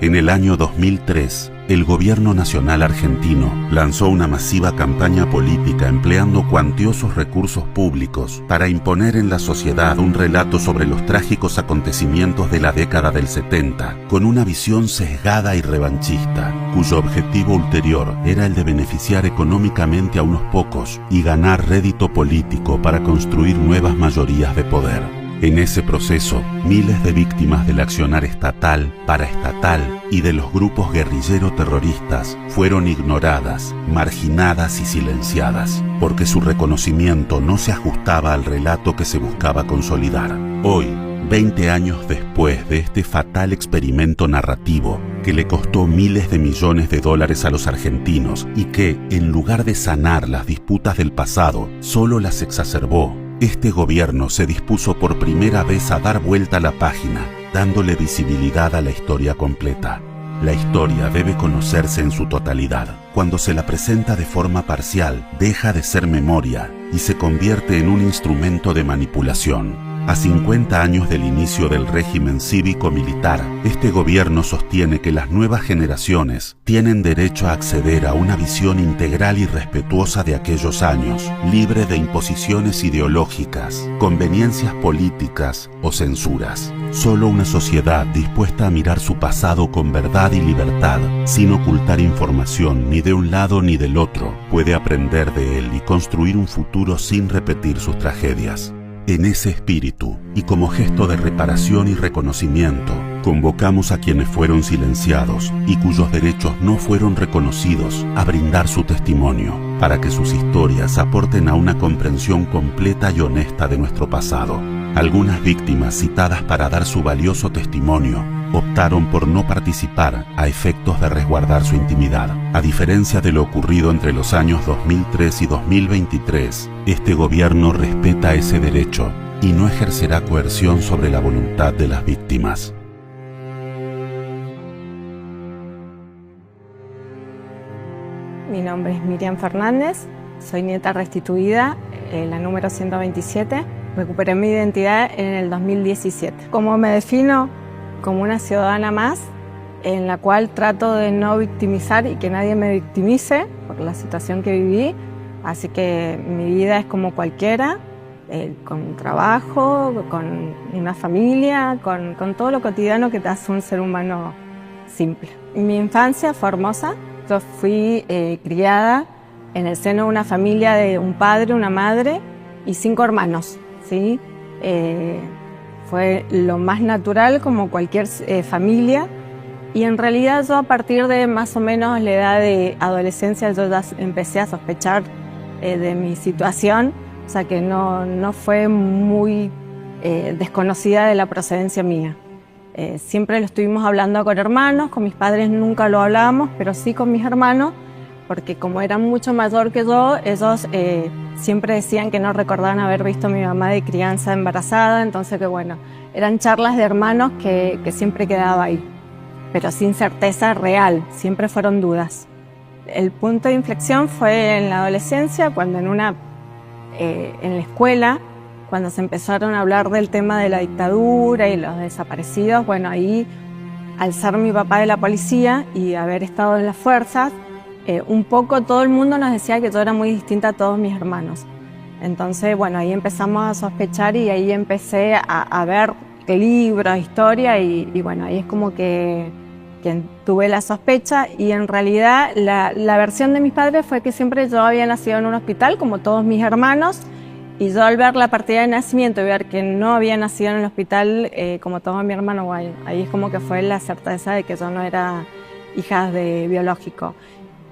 En el año 2003, el gobierno nacional argentino lanzó una masiva campaña política empleando cuantiosos recursos públicos para imponer en la sociedad un relato sobre los trágicos acontecimientos de la década del 70, con una visión sesgada y revanchista, cuyo objetivo ulterior era el de beneficiar económicamente a unos pocos y ganar rédito político para construir nuevas mayorías de poder. En ese proceso, miles de víctimas del accionar estatal, paraestatal y de los grupos guerrillero-terroristas fueron ignoradas, marginadas y silenciadas, porque su reconocimiento no se ajustaba al relato que se buscaba consolidar. Hoy, 20 años después de este fatal experimento narrativo que le costó miles de millones de dólares a los argentinos y que, en lugar de sanar las disputas del pasado, solo las exacerbó, este gobierno se dispuso por primera vez a dar vuelta a la página, dándole visibilidad a la historia completa. La historia debe conocerse en su totalidad. Cuando se la presenta de forma parcial, deja de ser memoria y se convierte en un instrumento de manipulación. A 50 años del inicio del régimen cívico-militar, este gobierno sostiene que las nuevas generaciones tienen derecho a acceder a una visión integral y respetuosa de aquellos años, libre de imposiciones ideológicas, conveniencias políticas o censuras. Solo una sociedad dispuesta a mirar su pasado con verdad y libertad, sin ocultar información ni de un lado ni del otro, puede aprender de él y construir un futuro sin repetir sus tragedias. En ese espíritu, y como gesto de reparación y reconocimiento, convocamos a quienes fueron silenciados y cuyos derechos no fueron reconocidos a brindar su testimonio, para que sus historias aporten a una comprensión completa y honesta de nuestro pasado. Algunas víctimas citadas para dar su valioso testimonio optaron por no participar a efectos de resguardar su intimidad. A diferencia de lo ocurrido entre los años 2003 y 2023, este gobierno respeta ese derecho y no ejercerá coerción sobre la voluntad de las víctimas. Mi nombre es Miriam Fernández, soy nieta restituida, la número 127. Recuperé mi identidad en el 2017. ¿Cómo me defino? Como una ciudadana más, en la cual trato de no victimizar y que nadie me victimice por la situación que viví. Así que mi vida es como cualquiera, con un trabajo, con una familia, con todo lo cotidiano que te hace un ser humano simple. Mi infancia fue hermosa. Yo fui criada en el seno de una familia de un padre, una madre y 5 hermanos, ¿sí? Fue lo más natural como cualquier familia, y en realidad yo a partir de más o menos la edad de adolescencia yo ya empecé a sospechar de mi situación, o sea que no fue muy desconocida de la procedencia mía. Siempre lo estuvimos hablando con hermanos, con mis padres nunca lo hablábamos, pero sí con mis hermanos, porque como eran mucho mayor que yo, ellos siempre decían que no recordaban haber visto a mi mamá de crianza embarazada, entonces que bueno, eran charlas de hermanos que siempre quedaba ahí, pero sin certeza real, siempre fueron dudas. El punto de inflexión fue en la adolescencia, cuando en la escuela, cuando se empezaron a hablar del tema de la dictadura y los desaparecidos, bueno, ahí al ser mi papá de la policía y haber estado en las fuerzas, un poco todo el mundo nos decía que yo era muy distinta a todos mis hermanos. Entonces, bueno, ahí empezamos a sospechar y ahí empecé a ver libros, historia y bueno, ahí es como que tuve la sospecha, y en realidad la versión de mis padres fue que siempre yo había nacido en un hospital como todos mis hermanos, y yo al ver la partida de nacimiento y ver que no había nacido en el hospital como todos mis hermanos, bueno, ahí es como que fue la certeza de que yo no era hija de biológico.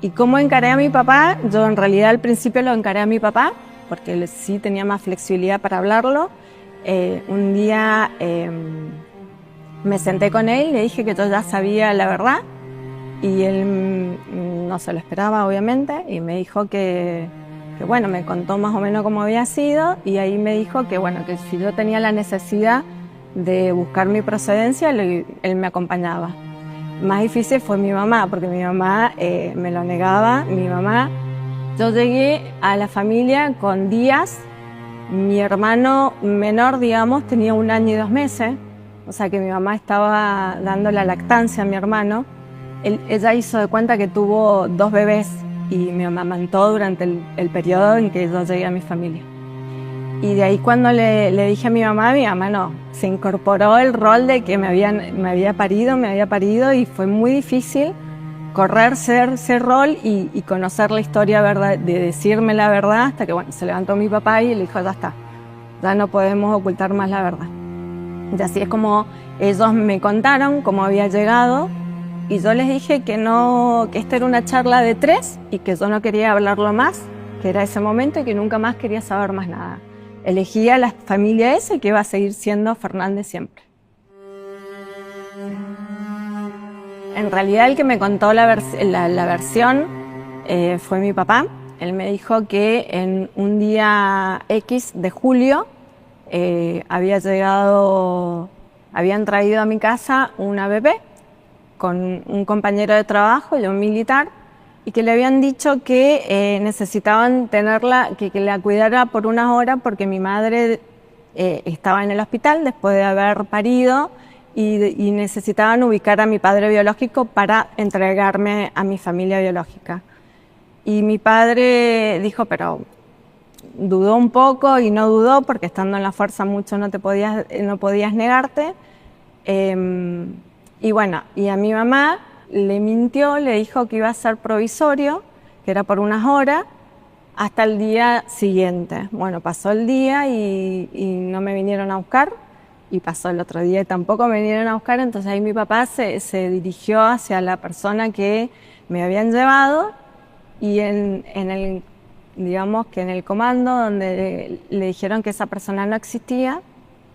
¿Y cómo encaré a mi papá? Yo en realidad al principio lo encaré a mi papá, porque él sí tenía más flexibilidad para hablarlo. Un día me senté con él y le dije que yo ya sabía la verdad, y él no se lo esperaba obviamente, y me dijo que bueno, me contó más o menos cómo había sido, y ahí me dijo que bueno, que si yo tenía la necesidad de buscar mi procedencia, él me acompañaba. Más difícil fue mi mamá, porque mi mamá me lo negaba. Yo llegué a la familia con días. Mi hermano menor, digamos, tenía 1 año y 2 meses. o sea que mi mamá estaba dando la lactancia a mi hermano, ella hizo de cuenta que tuvo 2 bebés y me amamantó durante el periodo en que yo llegué a mi familia. Y de ahí cuando le dije a mi mamá no, se incorporó el rol de que me había parido y fue muy difícil correr ese rol y conocer la historia verdad, de decirme la verdad, hasta que bueno, se levantó mi papá y le dijo, ya está, ya no podemos ocultar más la verdad. Y así es como ellos me contaron cómo había llegado, y yo les dije que esta era una charla de 3 y que yo no quería hablarlo más, que era ese momento y que nunca más quería saber más nada. Elegí a la familia esa y que iba a seguir siendo Fernández siempre. En realidad el que me contó la versión fue mi papá. Él me dijo que en un día X de julio habían traído a mi casa una bebé con un compañero de trabajo y un militar, y que le habían dicho que necesitaban tenerla, que la cuidara por unas horas porque mi madre estaba en el hospital después de haber parido y necesitaban ubicar a mi padre biológico para entregarme a mi familia biológica. Y mi padre dijo, pero dudó un poco y no dudó porque estando en la fuerza mucho no podías negarte. Y bueno, y a mi mamá le mintió, le dijo que iba a ser provisorio, que era por unas horas, hasta el día siguiente. Bueno, pasó el día y no me vinieron a buscar, y pasó el otro día y tampoco me vinieron a buscar, entonces ahí mi papá se dirigió hacia la persona que me habían llevado, y digamos que en el comando donde le dijeron que esa persona no existía,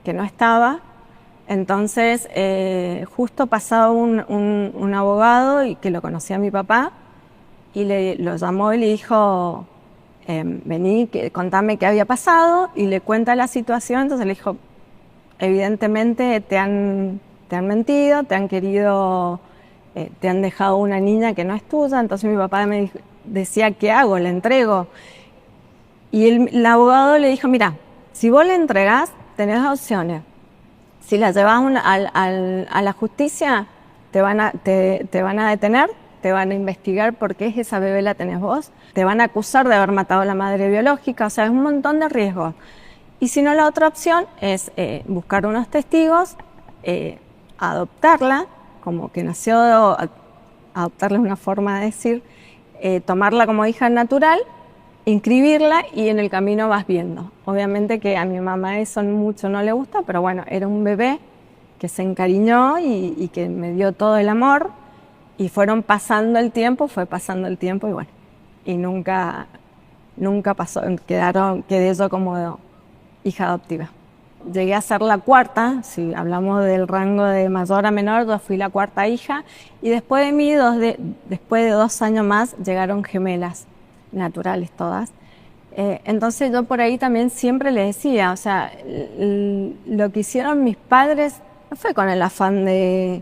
que no estaba. Entonces, justo pasaba un abogado y que lo conocía a mi papá y lo llamó y le dijo, vení, contame qué había pasado, y le cuenta la situación. Entonces le dijo, evidentemente te han mentido, te han dejado una niña que no es tuya. Entonces mi papá me decía, ¿qué hago? ¿Le entrego? Y el abogado le dijo, mira, si vos le entregás, tenés 2 opciones. Si la llevas a la justicia, te van a detener, te van a investigar por qué esa bebé la tenés vos, te van a acusar de haber matado a la madre biológica, o sea, es un montón de riesgos. Y si no, la otra opción es buscar unos testigos, adoptarla, como que nació, adoptarla es una forma de decir, tomarla como hija natural, inscribirla, y en el camino vas viendo. Obviamente que a mi mamá eso mucho no le gusta, pero bueno, era un bebé que se encariñó y que me dio todo el amor, y fue pasando el tiempo y bueno, y nunca pasó, quedé yo como hija adoptiva. Llegué a ser la 4ª, si hablamos del rango de mayor a menor, yo fui la 4ª hija, y después de mí, después de 2 años más, llegaron gemelas, naturales todas. Entonces yo por ahí también siempre le decía, o sea, lo que hicieron mis padres no fue con el afán de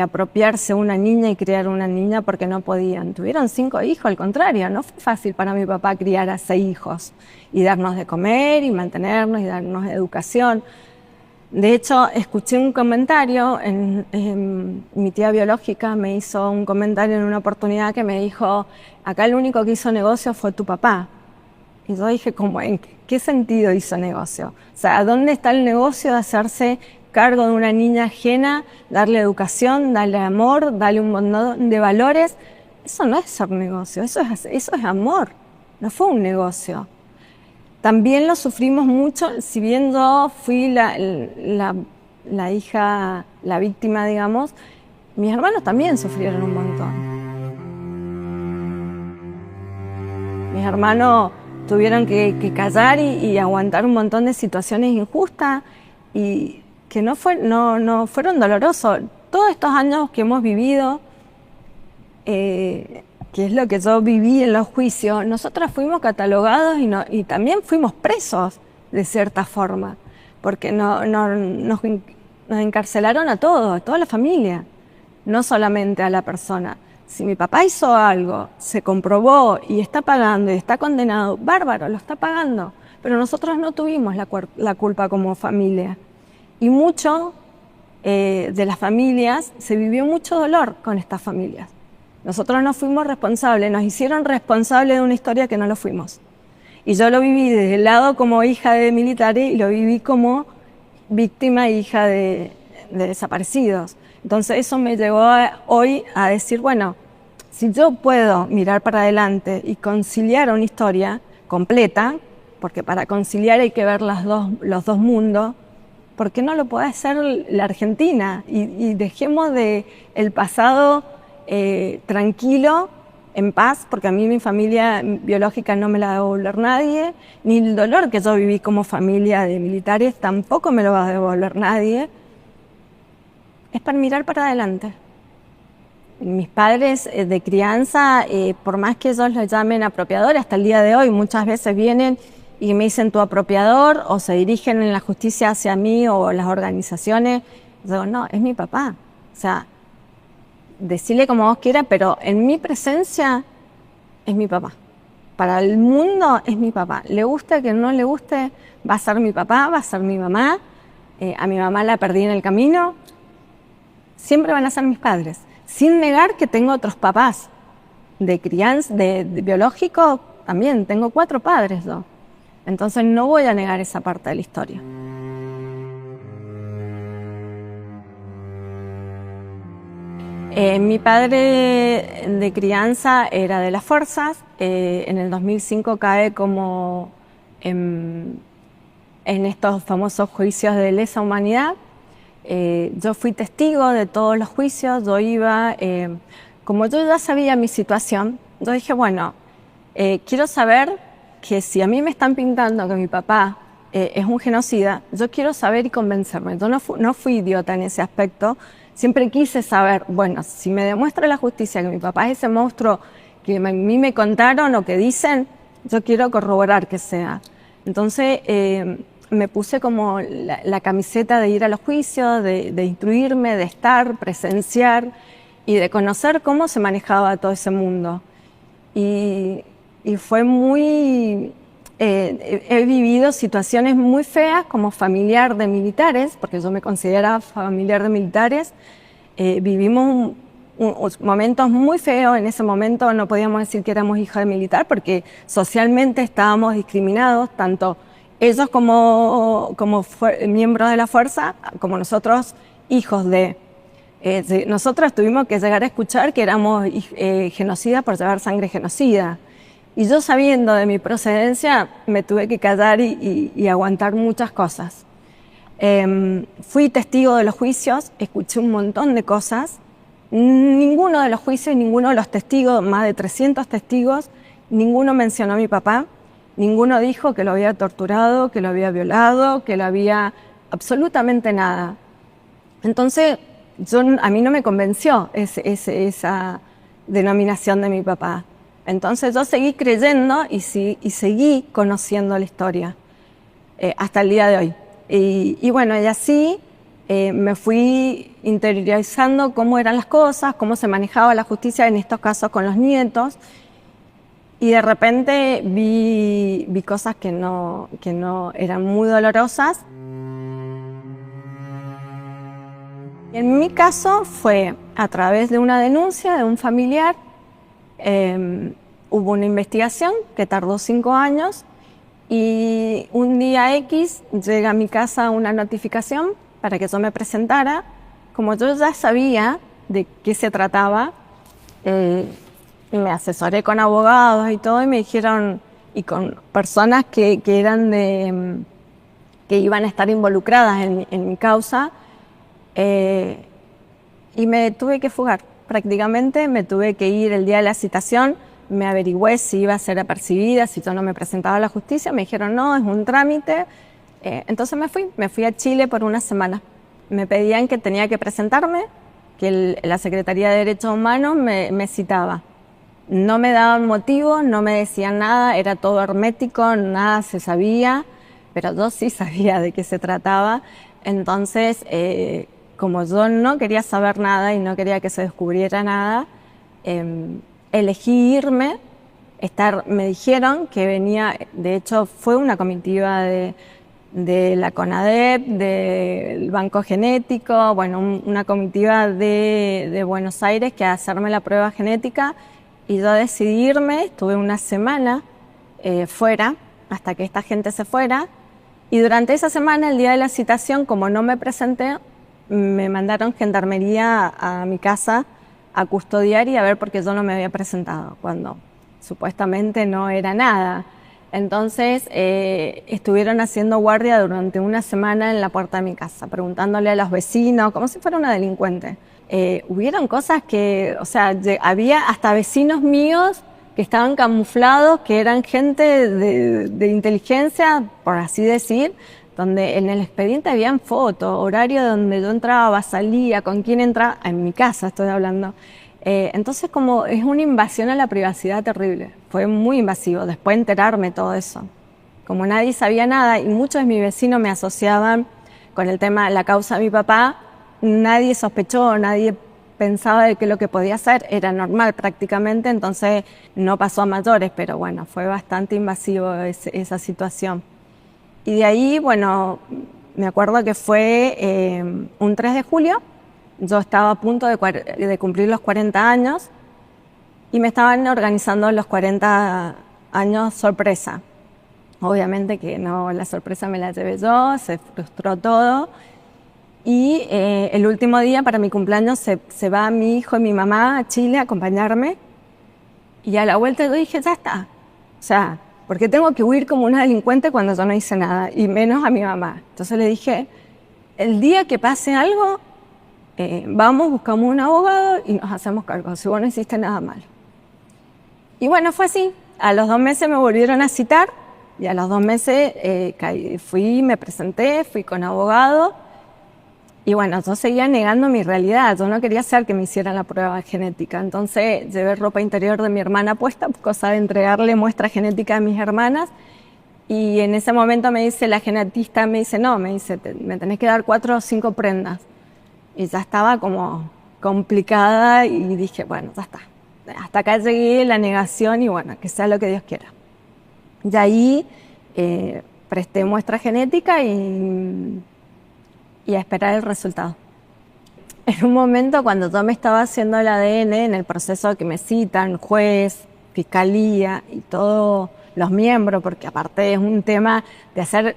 apropiarse una niña y criar una niña porque no podían. Tuvieron 5 hijos, al contrario, no fue fácil para mi papá criar a 6 hijos y darnos de comer y mantenernos y darnos educación. De hecho, escuché un comentario, mi tía biológica me hizo un comentario en una oportunidad que me dijo, acá el único que hizo negocio fue tu papá. Y yo dije, ¿en qué sentido hizo negocio? O sea, ¿dónde está el negocio de hacerse cargo de una niña ajena, darle educación, darle amor, darle un montón de valores? Eso no es ser negocio, eso es amor, no fue un negocio. También lo sufrimos mucho, si bien yo fui la hija, la víctima, digamos, mis hermanos también sufrieron un montón. Mis hermanos tuvieron que callar y aguantar un montón de situaciones injustas y que no fueron dolorosos. Todos estos años que hemos vivido, que es lo que yo viví en los juicios, nosotros fuimos catalogados y también fuimos presos de cierta forma, porque nos encarcelaron a todos, a toda la familia, no solamente a la persona. Si mi papá hizo algo, se comprobó y está pagando y está condenado, bárbaro, lo está pagando, pero nosotros no tuvimos la culpa como familia. Y mucho de las familias, se vivió mucho dolor con estas familias. Nosotros no fuimos responsables, nos hicieron responsables de una historia que no lo fuimos. Y yo lo viví desde el lado como hija de militares y lo viví como víctima e hija de desaparecidos. Entonces eso me llevó hoy a decir, bueno, si yo puedo mirar para adelante y conciliar una historia completa, porque para conciliar hay que ver los dos mundos, ¿por qué no lo puede hacer la Argentina? Y dejemos el pasado tranquilo, en paz, porque a mí mi familia biológica no me la va a devolver nadie, ni el dolor que yo viví como familia de militares tampoco me lo va a devolver nadie. Es para mirar para adelante. Mis padres de crianza, por más que ellos los llamen apropiadores, hasta el día de hoy muchas veces vienen y me dicen tu apropiador o se dirigen en la justicia hacia mí o las organizaciones. Yo digo, no, es mi papá. O sea, decirle como vos quieras, pero en mi presencia es mi papá. Para el mundo es mi papá. Le guste que no le guste, va a ser mi papá, va a ser mi mamá. A mi mamá la perdí en el camino. Siempre van a ser mis padres. Sin negar que tengo otros papás. De crianza, de biológico, también tengo 4 padres yo. Entonces no voy a negar esa parte de la historia. Mi padre de crianza era de las fuerzas, en el 2005 cae como en estos famosos juicios de lesa humanidad. Yo fui testigo de todos los juicios, yo iba, como yo ya sabía mi situación, yo dije, bueno, quiero saber que si a mí me están pintando que mi papá es un genocida, yo quiero saber y convencerme. Yo no fui idiota en ese aspecto. Siempre quise saber, bueno, si me demuestra la justicia que mi papá es ese monstruo que a mí me contaron o que dicen, yo quiero corroborar que sea. Entonces me puse como la camiseta de ir a los juicios, de instruirme, de estar, presenciar y de conocer cómo se manejaba todo ese mundo. Y fue muy... he vivido situaciones muy feas como familiar de militares, porque yo me consideraba familiar de militares. Vivimos momentos muy feos. En ese momento no podíamos decir que éramos hijos de militar porque socialmente estábamos discriminados, tanto ellos como miembros de la fuerza, como nosotros hijos de... nosotros tuvimos que llegar a escuchar que éramos genocidas por llevar sangre genocida. Y yo, sabiendo de mi procedencia, me tuve que callar y aguantar muchas cosas. Fui testigo de los juicios, escuché un montón de cosas. Ninguno de los juicios, ninguno de los testigos, más de 300 testigos, ninguno mencionó a mi papá. Ninguno dijo que lo había torturado, que lo había violado, que lo había... absolutamente nada. Entonces, a mí no me convenció esa denominación de mi papá. Entonces yo seguí creyendo y seguí conociendo la historia hasta el día de hoy. Y bueno, y así me fui interiorizando cómo eran las cosas, cómo se manejaba la justicia en estos casos con los nietos. Y de repente vi cosas que no eran muy dolorosas. En mi caso fue a través de una denuncia de un familiar. Hubo una investigación que tardó 5 años y un día X llega a mi casa una notificación para que yo me presentara. Como yo ya sabía de qué se trataba, me asesoré con abogados y todo y me dijeron, y con personas que eran que iban a estar involucradas en mi causa, y me tuve que fugar. Prácticamente me tuve que ir el día de la citación, me averigüé si iba a ser apercibida, si yo no me presentaba a la justicia, me dijeron no, es un trámite. Entonces me fui a Chile por una semana. Me pedían que tenía que presentarme, que la Secretaría de Derechos Humanos me citaba. No me daban motivo, no me decían nada, era todo hermético, nada se sabía, pero yo sí sabía de qué se trataba. Entonces, como yo no quería saber nada y no quería que se descubriera nada, elegí irme. Me dijeron que venía, de hecho fue una comitiva de la CONADEP, del Banco Genético, bueno, una comitiva de Buenos Aires que a hacerme la prueba genética y yo decidirme. Estuve una semana fuera hasta que esta gente se fuera, y durante esa semana, el día de la citación, como no me presenté, me mandaron gendarmería a mi casa a custodiar y a ver por qué yo no me había presentado, cuando supuestamente no era nada. Entonces estuvieron haciendo guardia durante una semana en la puerta de mi casa, preguntándole a los vecinos, como si fuera una delincuente. Hubieron cosas que, o sea, había hasta vecinos míos que estaban camuflados, que eran gente de inteligencia, por así decir, donde en el expediente habían fotos, horario donde yo entraba, salía, con quién entraba, en mi casa estoy hablando. Entonces como es una invasión a la privacidad terrible, fue muy invasivo, después de enterarme todo eso. Como nadie sabía nada y muchos de mis vecinos me asociaban con el tema de la causa de mi papá, nadie sospechó, nadie pensaba de que lo que podía hacer era normal prácticamente, entonces no pasó a mayores, pero bueno, fue bastante invasivo esa situación. Y de ahí, bueno, me acuerdo que fue un 3 de julio, yo estaba a punto de cumplir los 40 años y me estaban organizando los 40 años sorpresa. Obviamente que no, la sorpresa me la llevé yo, se frustró todo. Y el último día para mi cumpleaños se va mi hijo y mi mamá a Chile a acompañarme. Y a la vuelta yo dije, ya está. O sea, ¿por qué tengo que huir como una delincuente cuando yo no hice nada? Y menos a mi mamá. Entonces le dije, el día que pase algo, vamos, buscamos un abogado y nos hacemos cargo, si vos no hiciste nada mal. Y bueno, fue así. A los 2 meses me volvieron a citar y a los 2 meses me presenté, fui con abogado. Y bueno, yo seguía negando mi realidad, yo no quería hacer que me hicieran la prueba genética. Entonces llevé ropa interior de mi hermana puesta, cosa de entregarle muestra genética a mis hermanas. Y en ese momento me dice la genetista, me dice, me tenés que dar 4 o 5 prendas. Y ya estaba como complicada y dije, bueno, ya está. Hasta acá llegué, la negación y bueno, que sea lo que Dios quiera. Y ahí presté muestra genética y a esperar el resultado. En un momento cuando yo me estaba haciendo el ADN, en el proceso que me citan, juez, fiscalía y todos los miembros, porque aparte es un tema de hacer...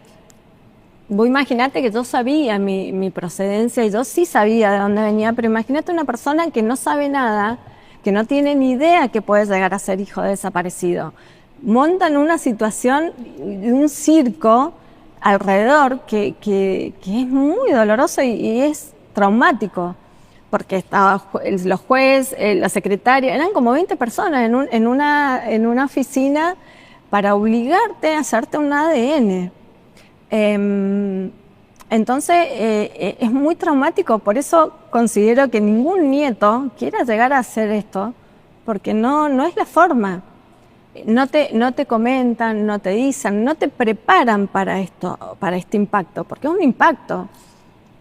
Vos imaginate que yo sabía mi procedencia y yo sí sabía de dónde venía, pero imagínate una persona que no sabe nada, que no tiene ni idea que puede llegar a ser hijo de desaparecido. Montan una situación, un circo alrededor que es muy doloroso y es traumático, porque estaban los jueces, la secretaria, eran como 20 personas en una oficina para obligarte a hacerte un ADN. Entonces es muy traumático, por eso considero que ningún nieto quiera llegar a hacer esto, porque no es la forma. No te comentan, no te dicen, no te preparan para este impacto, porque es un impacto.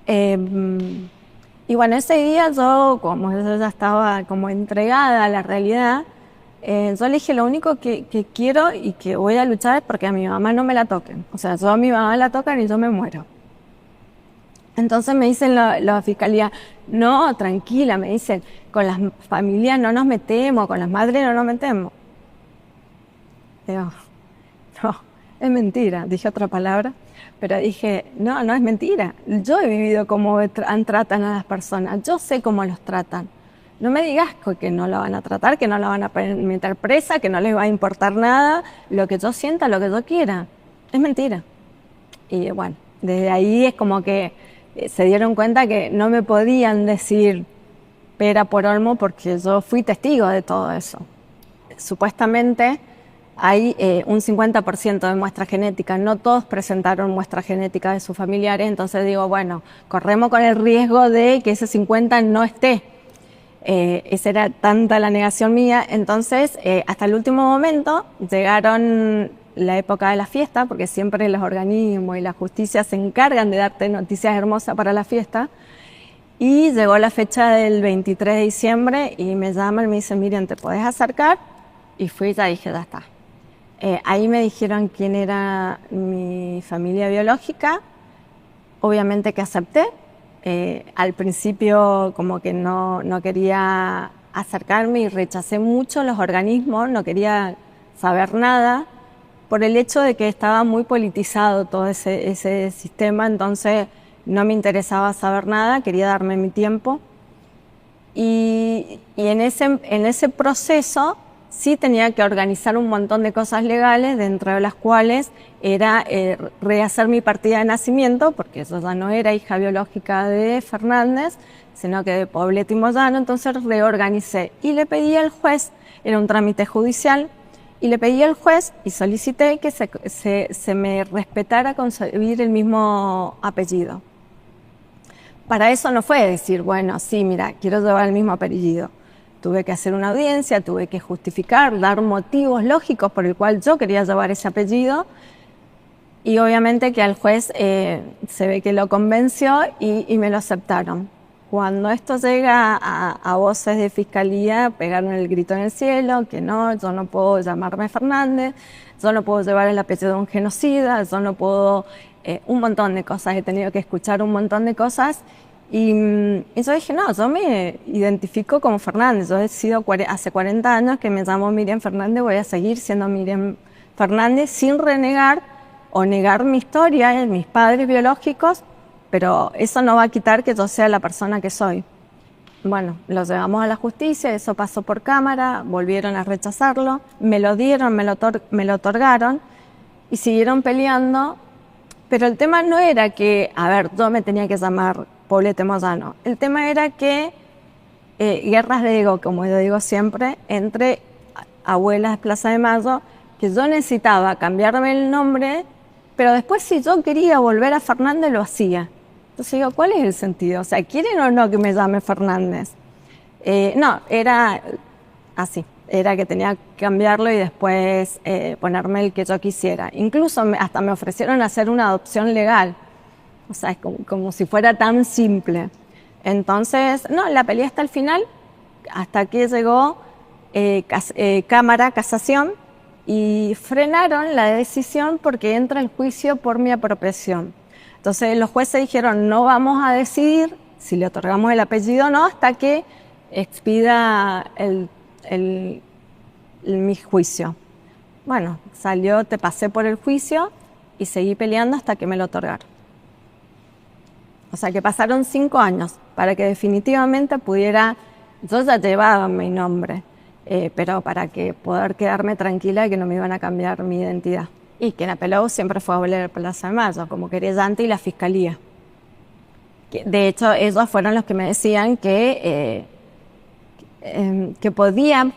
Y bueno, ese día yo, como yo ya estaba como entregada a la realidad, yo le dije, lo único que quiero y que voy a luchar es porque a mi mamá no me la toquen. O sea, yo a mi mamá la tocan y yo me muero. Entonces me dicen la fiscalía, no, tranquila, me dicen, con las familias no nos metemos, con las madres no nos metemos. Digo, no, es mentira, dije otra palabra, pero dije, no es mentira. Yo he vivido cómo tratan a las personas, yo sé cómo los tratan. No me digas que no la van a tratar, que no la van a meter presa, que no les va a importar nada, lo que yo sienta, lo que yo quiera. Es mentira. Y bueno, desde ahí es como que se dieron cuenta que no me podían decir pera por olmo porque yo fui testigo de todo eso. Supuestamente hay un 50% de muestra genética, no todos presentaron muestra genética de sus familiares, entonces digo, bueno, corremos con el riesgo de que ese 50 no esté. Esa era tanta la negación mía, entonces hasta el último momento llegaron la época de la fiesta, porque siempre los organismos y la justicia se encargan de darte noticias hermosas para la fiesta, y llegó la fecha del 23 de diciembre y me llaman y me dicen, Miriam, ¿te podés acercar? Y fui y ya dije, ya está. Ahí me dijeron quién era mi familia biológica, obviamente que acepté. Al principio como que no quería acercarme y rechacé mucho los organismos, no quería saber nada, por el hecho de que estaba muy politizado todo ese sistema, entonces no me interesaba saber nada, quería darme mi tiempo. Y en ese proceso sí tenía que organizar un montón de cosas legales, dentro de las cuales era rehacer mi partida de nacimiento, porque yo ya no era hija biológica de Fernández, sino que de Poblete y Moyano, entonces reorganicé. Y le pedí al juez, era un trámite judicial, y le pedí al juez y solicité que se me respetara concebir el mismo apellido. Para eso no fue decir, bueno, sí, mira, quiero llevar el mismo apellido. Tuve que hacer una audiencia, tuve que justificar, dar motivos lógicos por el cual yo quería llevar ese apellido. Y obviamente que al juez se ve que lo convenció y me lo aceptaron. Cuando esto llega a voces de fiscalía, pegaron el grito en el cielo, que no, yo no puedo llamarme Fernández, yo no puedo llevar el apellido de un genocida, yo no puedo... un montón de cosas, he tenido que escuchar un montón de cosas. Y yo dije, no, yo me identifico como Fernández, yo he sido hace 40 años que me llamo Miriam Fernández, voy a seguir siendo Miriam Fernández sin renegar o negar mi historia, mis padres biológicos, pero eso no va a quitar que yo sea la persona que soy. Bueno, lo llevamos a la justicia, eso pasó por Cámara, volvieron a rechazarlo, me lo dieron, me lo otorgaron y siguieron peleando, pero el tema no era que, a ver, yo me tenía que llamar Poblete Moyano, el tema era que guerras de ego, como yo digo siempre, entre abuelas de Plaza de Mayo, que yo necesitaba cambiarme el nombre, pero después si yo quería volver a Fernández lo hacía. Entonces digo, ¿cuál es el sentido? O sea, ¿quieren o no que me llame Fernández? No, era así, era que tenía que cambiarlo y después ponerme el que yo quisiera. Incluso hasta me ofrecieron hacer una adopción legal, o sea, es como si fuera tan simple. Entonces, no, la peleé hasta el final, hasta que llegó Cámara, Casación, y frenaron la decisión porque entra el juicio por mi apropiación. Entonces los jueces dijeron, no vamos a decidir si le otorgamos el apellido o no hasta que expida mi juicio. Bueno, salió, te pasé por el juicio y seguí peleando hasta que me lo otorgaron. O sea que pasaron 5 años para que definitivamente pudiera, yo ya llevaba mi nombre, pero para que poder quedarme tranquila de que no me iban a cambiar mi identidad. Y quien apeló siempre fue a volver a Plaza de Mayo, como querellante y la fiscalía. De hecho, ellos fueron los que me decían que podían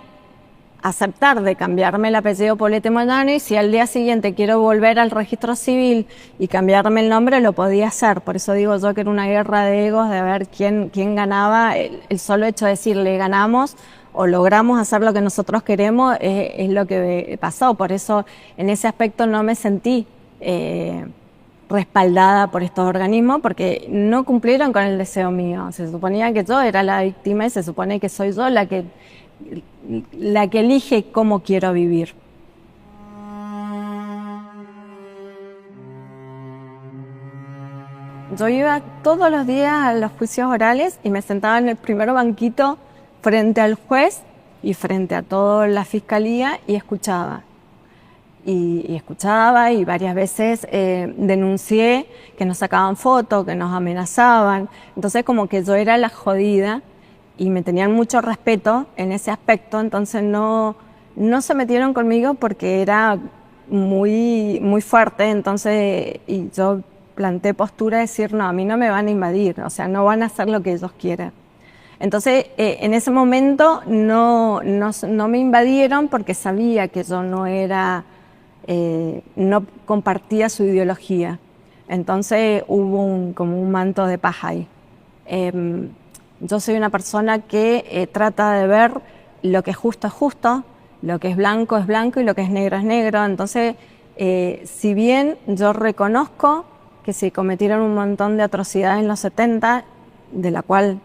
aceptar de cambiarme el apellido Poblete Moyano y si al día siguiente quiero volver al registro civil y cambiarme el nombre, lo podía hacer. Por eso digo yo que era una guerra de egos, de ver quién ganaba. El solo hecho de decirle ganamos o logramos hacer lo que nosotros queremos es lo que pasó. Por eso en ese aspecto no me sentí respaldada por estos organismos porque no cumplieron con el deseo mío. Se suponía que yo era la víctima y se supone que soy yo la que elige cómo quiero vivir. Yo iba todos los días a los juicios orales y me sentaba en el primer banquito frente al juez y frente a toda la fiscalía y escuchaba. Y escuchaba y varias veces denuncié que nos sacaban fotos, que nos amenazaban. Entonces como que yo era la jodida y me tenían mucho respeto en ese aspecto, entonces no se metieron conmigo porque era muy fuerte, entonces y yo planteé postura de decir, no, a mí no me van a invadir, o sea, no van a hacer lo que ellos quieren. Entonces, en ese momento no me invadieron porque sabía que yo no era, no compartía su ideología. Entonces hubo como un manto de paja ahí. Yo soy una persona que trata de ver lo que es justo, lo que es blanco y lo que es negro. Entonces, si bien yo reconozco que se cometieron un montón de atrocidades en los 70, de la cual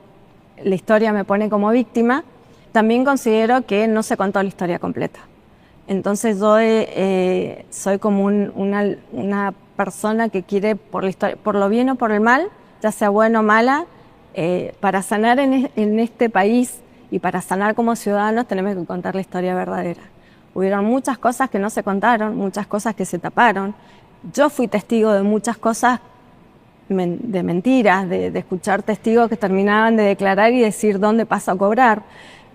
la historia me pone como víctima, también considero que no se contó la historia completa. Entonces yo soy como una persona que quiere, por la historia, por lo bien o por el mal, ya sea buena o mala, para sanar en este país y para sanar como ciudadanos tenemos que contar la historia verdadera. Hubieron muchas cosas que no se contaron, muchas cosas que se taparon. Yo fui testigo de muchas cosas de mentiras, de escuchar testigos que terminaban de declarar y decir dónde paso a cobrar.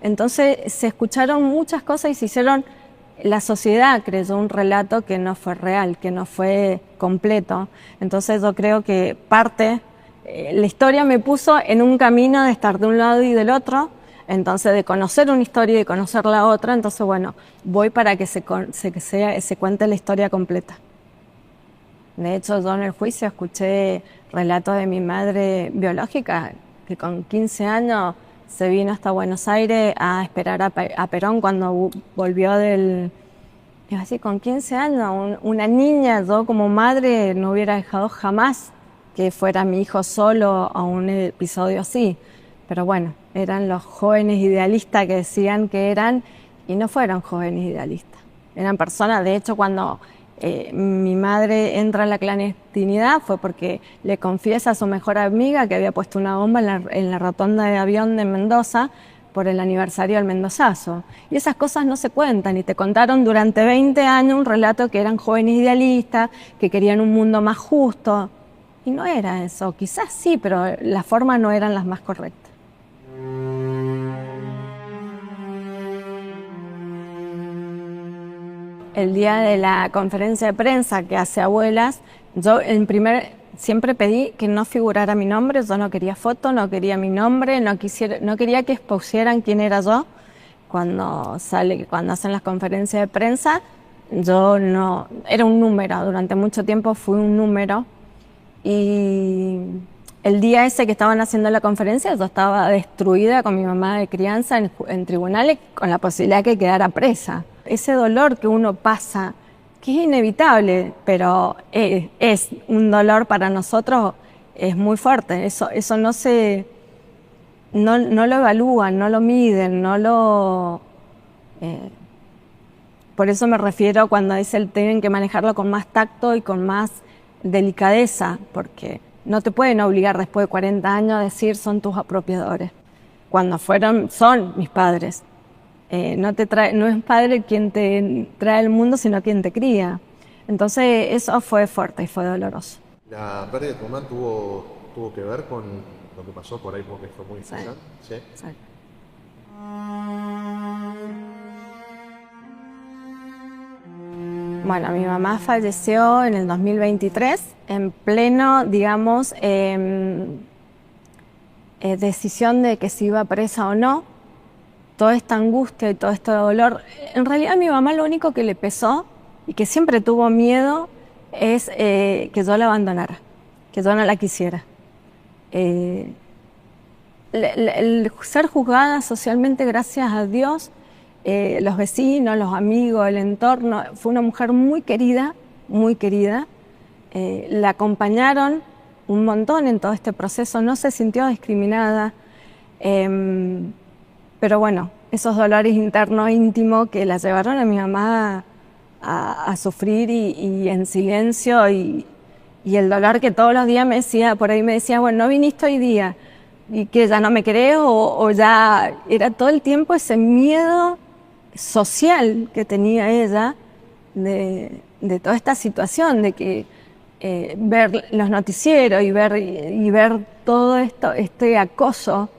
Entonces se escucharon muchas cosas y se hicieron, la sociedad creyó un relato que no fue real, que no fue completo. Entonces yo creo que la historia me puso en un camino de estar de un lado y del otro, entonces de conocer una historia y de conocer la otra, entonces bueno, voy para que se cuente la historia completa. De hecho, yo en el juicio escuché relatos de mi madre biológica, que con 15 años se vino hasta Buenos Aires a esperar a Perón cuando volvió Iba a decir, con 15 años, una niña, yo como madre no hubiera dejado jamás que fuera mi hijo solo a un episodio así. Pero bueno, eran los jóvenes idealistas que decían que eran, y no fueron jóvenes idealistas. Eran personas, de hecho, cuando mi madre entra a la clandestinidad fue porque le confiesa a su mejor amiga que había puesto una bomba en la rotonda de avión de Mendoza por el aniversario del Mendozazo. Y esas cosas no se cuentan, y te contaron durante 20 años un relato que eran jóvenes idealistas, que querían un mundo más justo. Y no era eso, quizás sí, pero las formas no eran las más correctas. El día de la conferencia de prensa que hace Abuelas, yo siempre pedí que no figurara mi nombre. Yo no quería foto, no quería mi nombre, no quería que expusieran quién era yo. Cuando hacen las conferencias de prensa, yo no, era un número, durante mucho tiempo fui un número. Y el día ese que estaban haciendo la conferencia, yo estaba destruida con mi mamá de crianza en tribunales, con la posibilidad de que quedara presa. Ese dolor que uno pasa, que es inevitable, pero es un dolor para nosotros, es muy fuerte. Eso no lo evalúan, no lo miden, por eso me refiero cuando tienen que manejarlo con más tacto y con más delicadeza, porque no te pueden obligar después de 40 años a decir son tus apropiadores, cuando son mis padres. No es padre quien te trae al mundo, sino quien te cría. Entonces eso fue fuerte y fue doloroso. ¿La pérdida de tu mamá tuvo que ver con lo que pasó por ahí, porque fue muy difícil? Sí. Sí. Bueno, mi mamá falleció en el 2023, en pleno, digamos, decisión de que si iba presa o no. Toda esta angustia y todo este dolor. En realidad a mi mamá lo único que le pesó y que siempre tuvo miedo es que yo la abandonara, que yo no la quisiera. El ser juzgada socialmente, gracias a Dios, los vecinos, los amigos, el entorno, fue una mujer muy querida, muy querida. La acompañaron un montón en todo este proceso, no se sintió discriminada. Pero bueno, esos dolores internos, íntimos, que la llevaron a mi mamá a sufrir y en silencio, y el dolor que todos los días me decía, bueno, no viniste hoy día, y que ya no me querés, o ya era todo el tiempo ese miedo social que tenía ella de toda esta situación, de que ver los noticieros y ver todo esto, este acoso.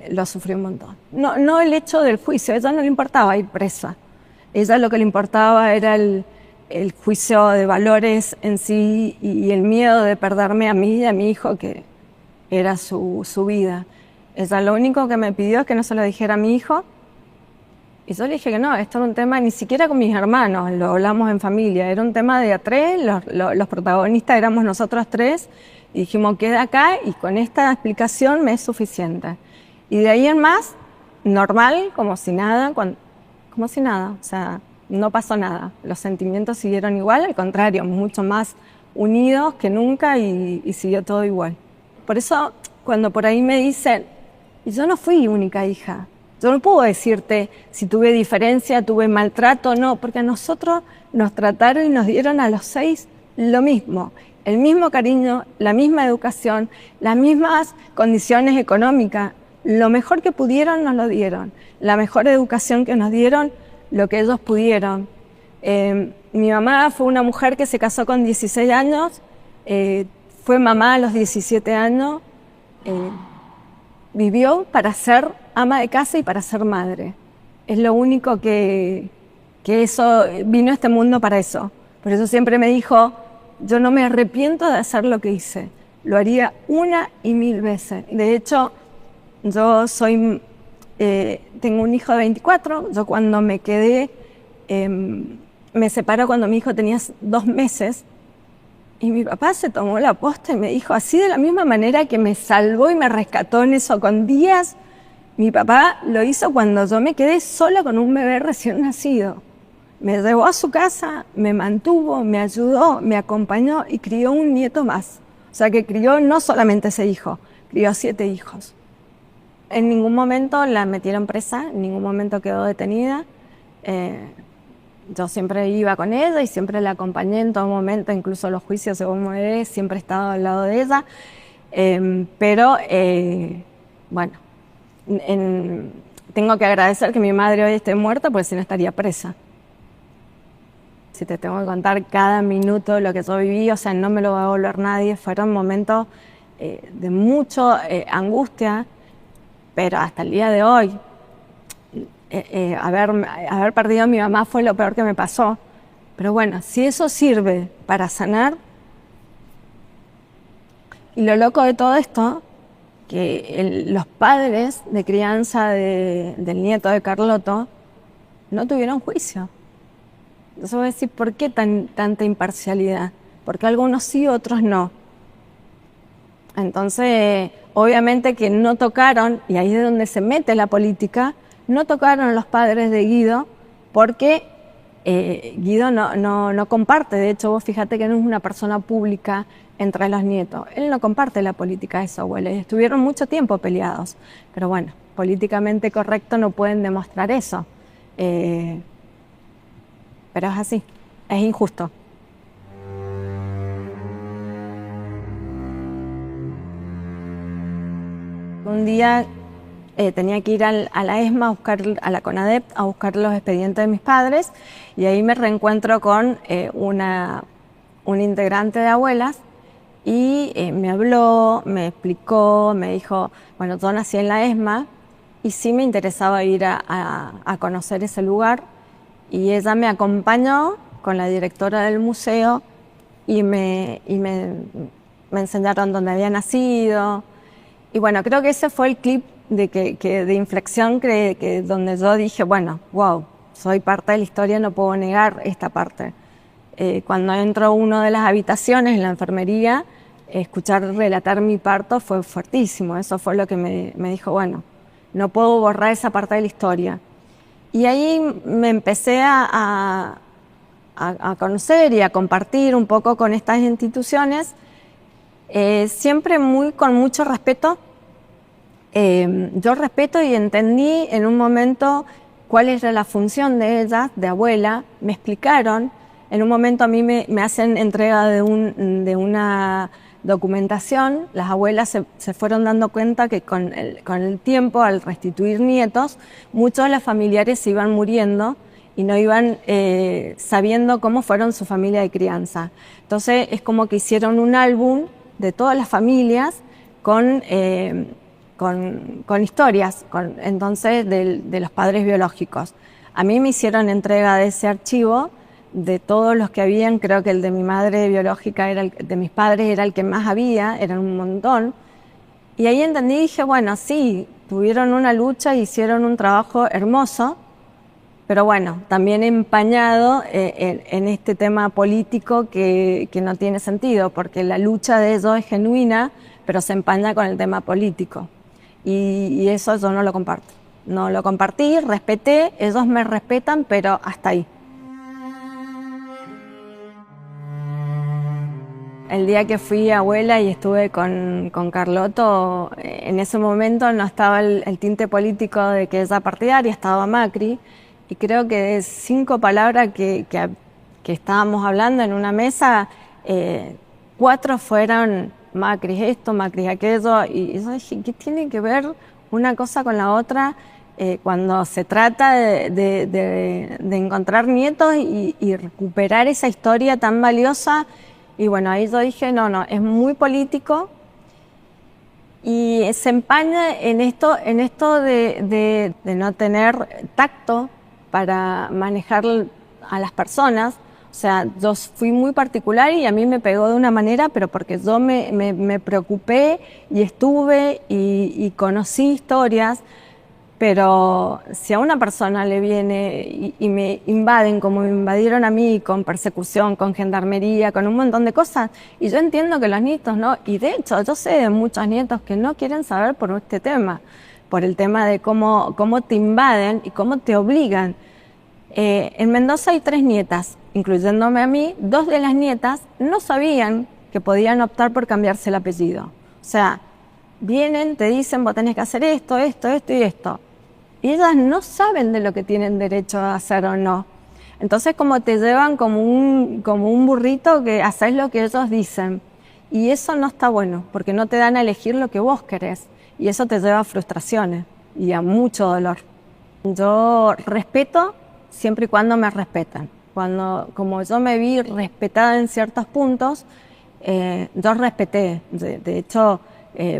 Lo sufrió un montón. No el hecho del juicio, a ella no le importaba ir presa. A ella lo que le importaba era el juicio de valores en sí y el miedo de perderme a mí y a mi hijo, que era su vida. Ella lo único que me pidió es que no se lo dijera a mi hijo, y yo le dije que no, esto era un tema, ni siquiera con mis hermanos, lo hablamos en familia, era un tema de a tres, los protagonistas éramos nosotros tres. Y dijimos, queda acá y con esta explicación me es suficiente. Y de ahí en más, normal, como si nada, o sea, no pasó nada. Los sentimientos siguieron igual, al contrario, mucho más unidos que nunca, y siguió todo igual. Por eso, cuando por ahí me dicen, y yo no fui única hija, Yo no puedo decirte si tuve diferencia, tuve maltrato, no, porque a nosotros nos trataron y nos dieron a los 6 lo mismo, el mismo cariño, la misma educación, las mismas condiciones económicas. Lo mejor que pudieron nos lo dieron, la mejor educación que nos dieron, lo que ellos pudieron. Mi mamá fue una mujer que se casó con 16 años, fue mamá a los 17 años, vivió para ser ama de casa y para ser madre. Es lo único que eso, vino a este mundo para eso. Por eso siempre me dijo, yo no me arrepiento de hacer lo que hice, lo haría 1 y 1000 veces. De hecho, yo tengo un hijo de 24, yo cuando me quedé, me separó cuando mi hijo tenía 2 meses, y mi papá se tomó la posta y me dijo, así de la misma manera que me salvó y me rescató en eso con días, mi papá lo hizo cuando yo me quedé sola con un bebé recién nacido. Me llevó a su casa, me mantuvo, me ayudó, me acompañó y crió un nieto más. O sea que crió no solamente ese hijo, crió 7 hijos. En ningún momento la metieron presa, en ningún momento quedó detenida. Yo siempre iba con ella y siempre la acompañé en todo momento, incluso los juicios según bebé, siempre he estado al lado de ella. Pero bueno, tengo que agradecer que mi madre hoy esté muerta, porque si no estaría presa. Si te tengo que contar cada minuto de lo que yo viví, o sea, no me lo va a volver nadie. Fueron momentos de mucha angustia, pero hasta el día de hoy, haber perdido a mi mamá fue lo peor que me pasó. Pero bueno, si eso sirve para sanar, y lo loco de todo esto, que los padres de crianza del nieto de Carlotto no tuvieron juicio. Entonces voy a decir, ¿por qué tanta imparcialidad? Porque algunos sí, otros no. Entonces, obviamente que no tocaron, y ahí es donde se mete la política, no tocaron a los padres de Guido, porque Guido no comparte. De hecho, vos fíjate que no es una persona pública entre los nietos. Él no comparte la política de su abuela. Y estuvieron mucho tiempo peleados. Pero bueno, políticamente correcto no pueden demostrar eso. Pero es así, es injusto. Un día tenía que ir a la ESMA, a la CONADEP, a buscar los expedientes de mis padres, y ahí me reencuentro con un integrante de abuelas, y me habló, me explicó, me dijo, bueno, yo nací en la ESMA, y sí me interesaba ir a conocer ese lugar, y ella me acompañó con la directora del museo, y me enseñaron dónde había nacido. Y bueno, creo que ese fue el clip de inflexión donde yo dije, bueno, wow, soy parte de la historia, no puedo negar esta parte. Cuando entro a una de las habitaciones en la enfermería, escuchar relatar mi parto fue fuertísimo. Eso fue lo que me dijo, bueno, no puedo borrar esa parte de la historia. Y ahí me empecé a conocer y a compartir un poco con estas instituciones, siempre con mucho respeto. Yo respeto y entendí en un momento cuál era la función de ellas, de abuela. Me explicaron. En un momento a mí me hacen entrega de una documentación. Las abuelas se fueron dando cuenta que con el tiempo, al restituir nietos, muchos de los familiares se iban muriendo y no iban sabiendo cómo fueron su familia de crianza. Entonces es como que hicieron un álbum de todas las familias con historias, entonces de los padres biológicos. A mí me hicieron entrega de ese archivo, de todos los que habían. Creo que el de mi madre biológica, de mis padres, era el que más había, eran un montón. Y ahí entendí y dije, bueno, sí, tuvieron una lucha, hicieron un trabajo hermoso, pero bueno, también empañado en este tema político que no tiene sentido, porque la lucha de ellos es genuina, pero se empaña con el tema político. Y eso yo no lo comparto. No lo compartí, respeté, ellos me respetan, pero hasta ahí. El día que fui abuela y estuve con Carlotto, en ese momento no estaba el tinte político de que ella partidaria, estaba Macri, y creo que de 5 palabras que estábamos hablando en una mesa, 4 fueron Macri esto, Macri aquello, y yo dije, ¿qué tiene que ver una cosa con la otra cuando se trata de encontrar nietos y recuperar esa historia tan valiosa? Y bueno, ahí yo dije, no, es muy político y se empaña en esto de no tener tacto para manejar a las personas. O sea, yo fui muy particular y a mí me pegó de una manera, pero porque yo me preocupé y estuve y conocí historias. Pero si a una persona le viene y me invaden como me invadieron a mí, con persecución, con gendarmería, con un montón de cosas, y yo entiendo que los nietos no, y de hecho yo sé de muchos nietos que no quieren saber por este tema, por el tema de cómo te invaden y cómo te obligan. En Mendoza hay 3 nietas, incluyéndome a mí. 2 de las nietas no sabían que podían optar por cambiarse el apellido. O sea, vienen, te dicen, vos tenés que hacer esto y esto. Y ellas no saben de lo que tienen derecho a hacer o no. Entonces como te llevan como un burrito que haces lo que ellos dicen. Y eso no está bueno, porque no te dan a elegir lo que vos querés. Y eso te lleva a frustraciones y a mucho dolor. Yo respeto siempre y cuando me respetan. Como yo me vi respetada en ciertos puntos, yo respeté. De hecho,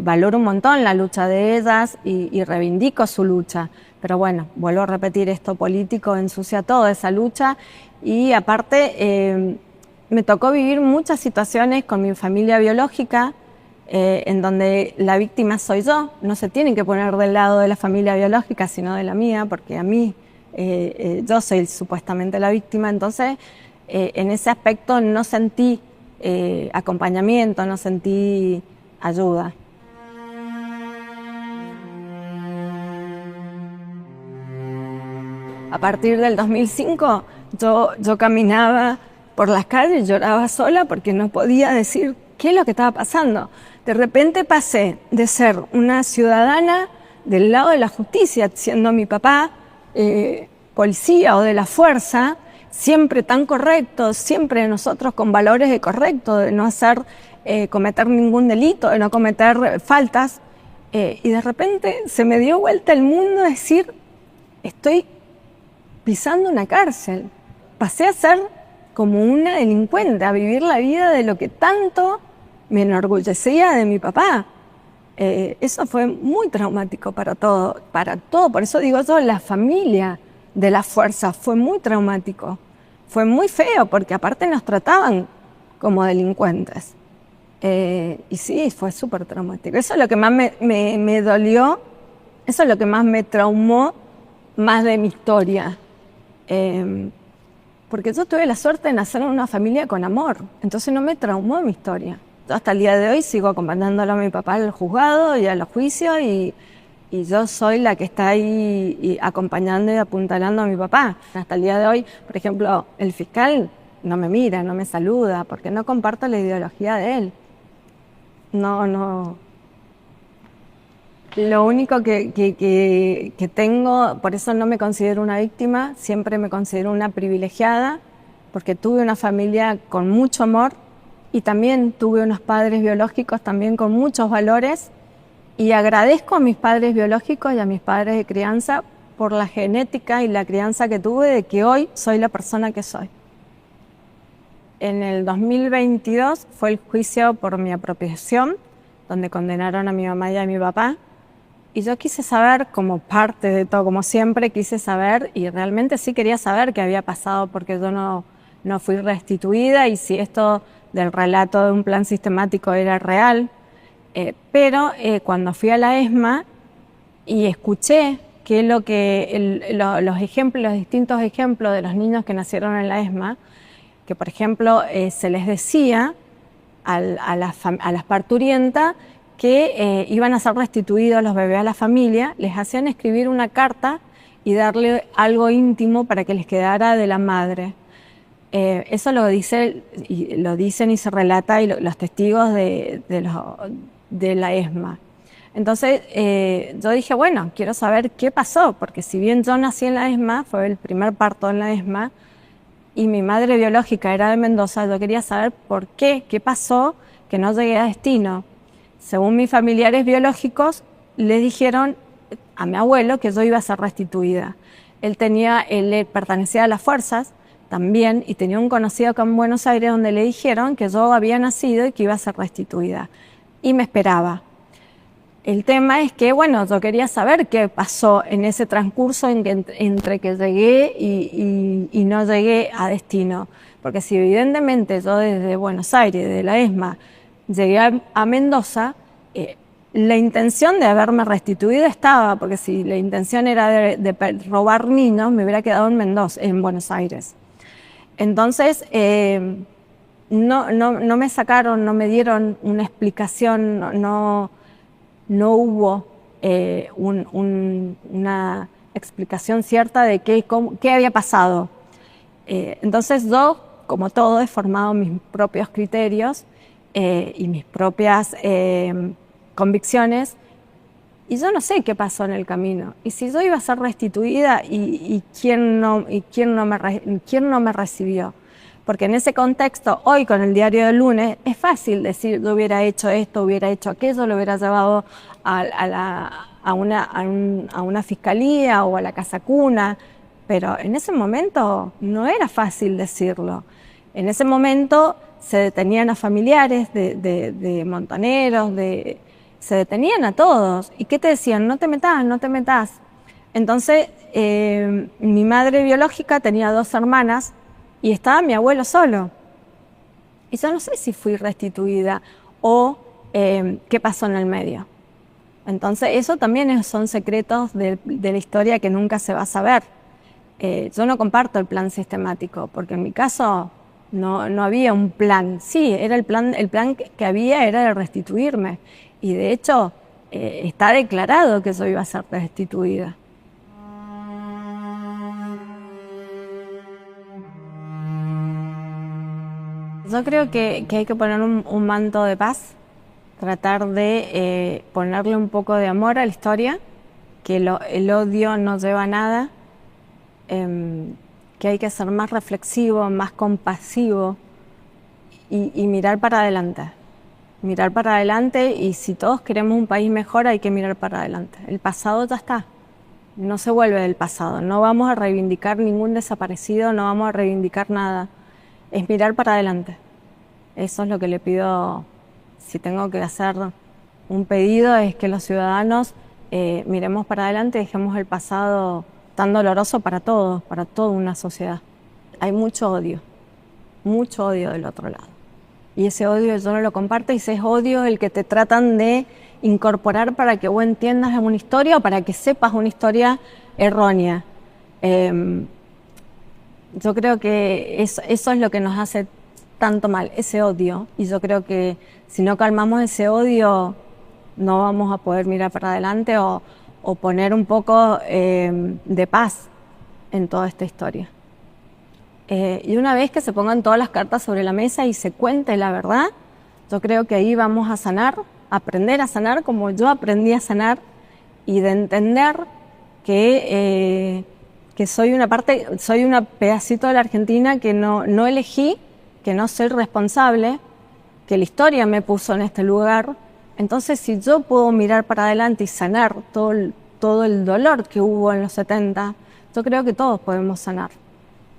valoro un montón la lucha de ellas y reivindico su lucha. Pero bueno, vuelvo a repetir, esto político ensucia toda esa lucha y aparte me tocó vivir muchas situaciones con mi familia biológica en donde la víctima soy yo. No se tienen que poner del lado de la familia biológica, sino de la mía, porque a mí yo soy supuestamente la víctima. Entonces, en ese aspecto no sentí acompañamiento, no sentí ayuda. A partir del 2005 yo caminaba por las calles, lloraba sola porque no podía decir qué es lo que estaba pasando. De repente pasé de ser una ciudadana del lado de la justicia, siendo mi papá policía o de la fuerza, siempre tan correcto, siempre nosotros con valores de correcto, de no cometer ningún delito, de no cometer faltas, y de repente se me dio vuelta el mundo a decir, estoy pisando una cárcel. Pasé a ser como una delincuente, a vivir la vida de lo que tanto me enorgullecía de mi papá. Eso fue muy traumático para todo. Por eso digo yo, la familia de la fuerza fue muy traumático. Fue muy feo porque aparte nos trataban como delincuentes. Y sí, fue súper traumático. Eso es lo que más me dolió, eso es lo que más me traumó, más de mi historia. Porque yo tuve la suerte de nacer en una familia con amor, entonces no me traumó mi historia. Yo hasta el día de hoy sigo acompañándolo a mi papá al juzgado y a los juicios y yo soy la que está ahí acompañando y apuntalando a mi papá. Hasta el día de hoy, por ejemplo, el fiscal no me mira, no me saluda, porque no comparto la ideología de él. No. Lo único que tengo, por eso no me considero una víctima, siempre me considero una privilegiada, porque tuve una familia con mucho amor y también tuve unos padres biológicos también con muchos valores y agradezco a mis padres biológicos y a mis padres de crianza por la genética y la crianza que tuve, de que hoy soy la persona que soy. En el 2022 fue el juicio por mi apropiación, donde condenaron a mi mamá y a mi papá. Y yo quise saber, como parte de todo, como siempre, quise saber, y realmente sí quería saber qué había pasado, porque yo no fui restituida, y si esto del relato de un plan sistemático era real. Pero cuando fui a la ESMA y escuché los ejemplos, los distintos ejemplos de los niños que nacieron en la ESMA, que por ejemplo se les decía a las parturientas que iban a ser restituidos los bebés a la familia, les hacían escribir una carta y darle algo íntimo para que les quedara de la madre. Eso lo dicen y se relata y los testigos de la ESMA. Entonces yo dije, bueno, quiero saber qué pasó, porque si bien yo nací en la ESMA, fue el primer parto en la ESMA, y mi madre biológica era de Mendoza, yo quería saber por qué pasó que no llegué a destino. Según mis familiares biológicos, le dijeron a mi abuelo que yo iba a ser restituida. Él pertenecía a las fuerzas también y tenía un conocido acá en Buenos Aires donde le dijeron que yo había nacido y que iba a ser restituida. Y me esperaba. El tema es que, bueno, yo quería saber qué pasó en ese transcurso entre que llegué y no llegué a destino. Porque si evidentemente yo desde Buenos Aires, de la ESMA, llegué a Mendoza, la intención de haberme restituido estaba, porque si la intención era de robar niños, me hubiera quedado en Mendoza, en Buenos Aires. Entonces, no me sacaron, no me dieron una explicación, no hubo una explicación cierta de qué había pasado. Entonces yo, como todo, he formado mis propios criterios y mis propias convicciones, y yo no sé qué pasó en el camino. Y si yo iba a ser restituida y quién no me recibió. Porque en ese contexto, hoy con el diario del lunes, es fácil decir, yo hubiera hecho esto, hubiera hecho aquello, lo hubiera llevado a una fiscalía o a la casa cuna, pero en ese momento no era fácil decirlo. En ese momento se detenían a familiares de montoneros, se detenían a todos. ¿Y qué te decían? No te metas, no te metas. Entonces, mi madre biológica tenía 2 hermanas, y estaba mi abuelo solo. Y yo no sé si fui restituida o qué pasó en el medio. Entonces, eso también son secretos de la historia que nunca se va a saber. Yo no comparto el plan sistemático, porque en mi caso no había un plan. Sí, era el plan que había era de restituirme. Y de hecho, está declarado que yo iba a ser restituida. Yo creo que hay que poner un manto de paz, tratar de ponerle un poco de amor a la historia, que el odio no lleva a nada, que hay que ser más reflexivo, más compasivo y mirar para adelante. Mirar para adelante, y si todos queremos un país mejor hay que mirar para adelante. El pasado ya está, no se vuelve del pasado, no vamos a reivindicar ningún desaparecido, no vamos a reivindicar nada. Es mirar para adelante. Eso es lo que le pido. Si tengo que hacer un pedido, es que los ciudadanos miremos para adelante y dejemos el pasado tan doloroso para todos, para toda una sociedad. Hay mucho odio del otro lado. Y ese odio yo no lo comparto, y ese es odio el que te tratan de incorporar para que vos entiendas una historia o para que sepas una historia errónea. Yo creo que eso es lo que nos hace tanto mal, ese odio. Y yo creo que si no calmamos ese odio, no vamos a poder mirar para adelante o poner un poco de paz en toda esta historia. Y una vez que se pongan todas las cartas sobre la mesa y se cuente la verdad, yo creo que ahí vamos a sanar, aprender a sanar como yo aprendí a sanar, y de entender que soy un pedacito de la Argentina que no elegí, que no soy responsable, que la historia me puso en este lugar. Entonces, si yo puedo mirar para adelante y sanar todo el dolor que hubo en los 70, yo creo que todos podemos sanar.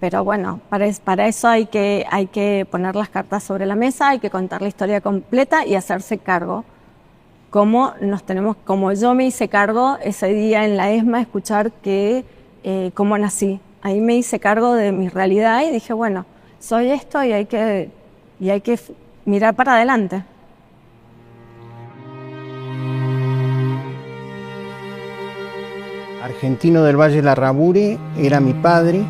Pero bueno, para eso hay que poner las cartas sobre la mesa, hay que contar la historia completa y hacerse cargo. Como yo me hice cargo ese día en la ESMA, escuchar cómo nací. Ahí me hice cargo de mi realidad y dije, bueno, soy esto y hay que mirar para adelante. Argentino del Valle Larrabure era mi padre,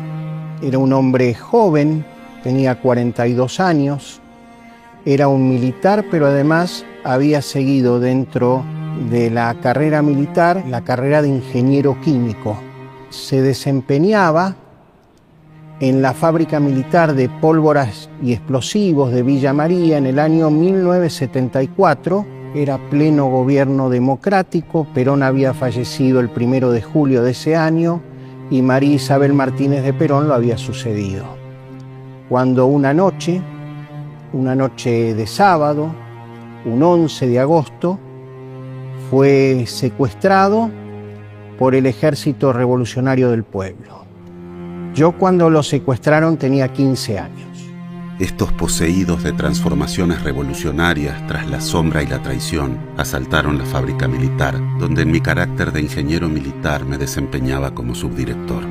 era un hombre joven, tenía 42 años, era un militar, pero además había seguido dentro de la carrera militar la carrera de ingeniero químico. Se desempeñaba en la fábrica militar de pólvoras y explosivos de Villa María en el año 1974. Era pleno gobierno democrático, Perón había fallecido el 1 de julio de ese año y María Isabel Martínez de Perón lo había sucedido. Cuando una noche de sábado, un 11 de agosto, fue secuestrado por el Ejército Revolucionario del Pueblo. Yo cuando lo secuestraron tenía 15 años. Estos poseídos de transformaciones revolucionarias tras la sombra y la traición asaltaron la fábrica militar, donde en mi carácter de ingeniero militar me desempeñaba como subdirector.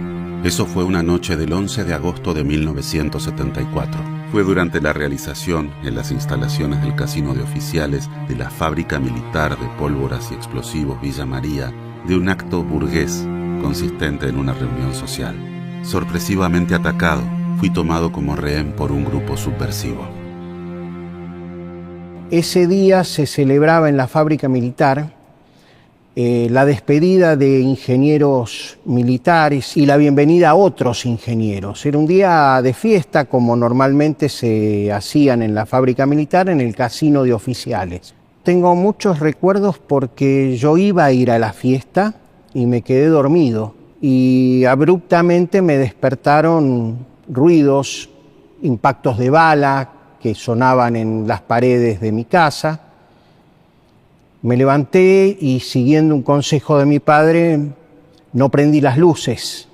Eso fue una noche del 11 de agosto de 1974. Fue durante la realización en las instalaciones del Casino de Oficiales de la Fábrica Militar de Pólvoras y Explosivos Villa María de un acto burgués consistente en una reunión social. Sorpresivamente atacado, fui tomado como rehén por un grupo subversivo. Ese día se celebraba en la fábrica militar la despedida de ingenieros militares y la bienvenida a otros ingenieros. Era un día de fiesta, como normalmente se hacían en la fábrica militar, en el Casino de Oficiales. Tengo muchos recuerdos porque yo iba a ir a la fiesta y me quedé dormido. Y abruptamente me despertaron ruidos, impactos de bala que sonaban en las paredes de mi casa. Me levanté y, siguiendo un consejo de mi padre, no prendí las luces.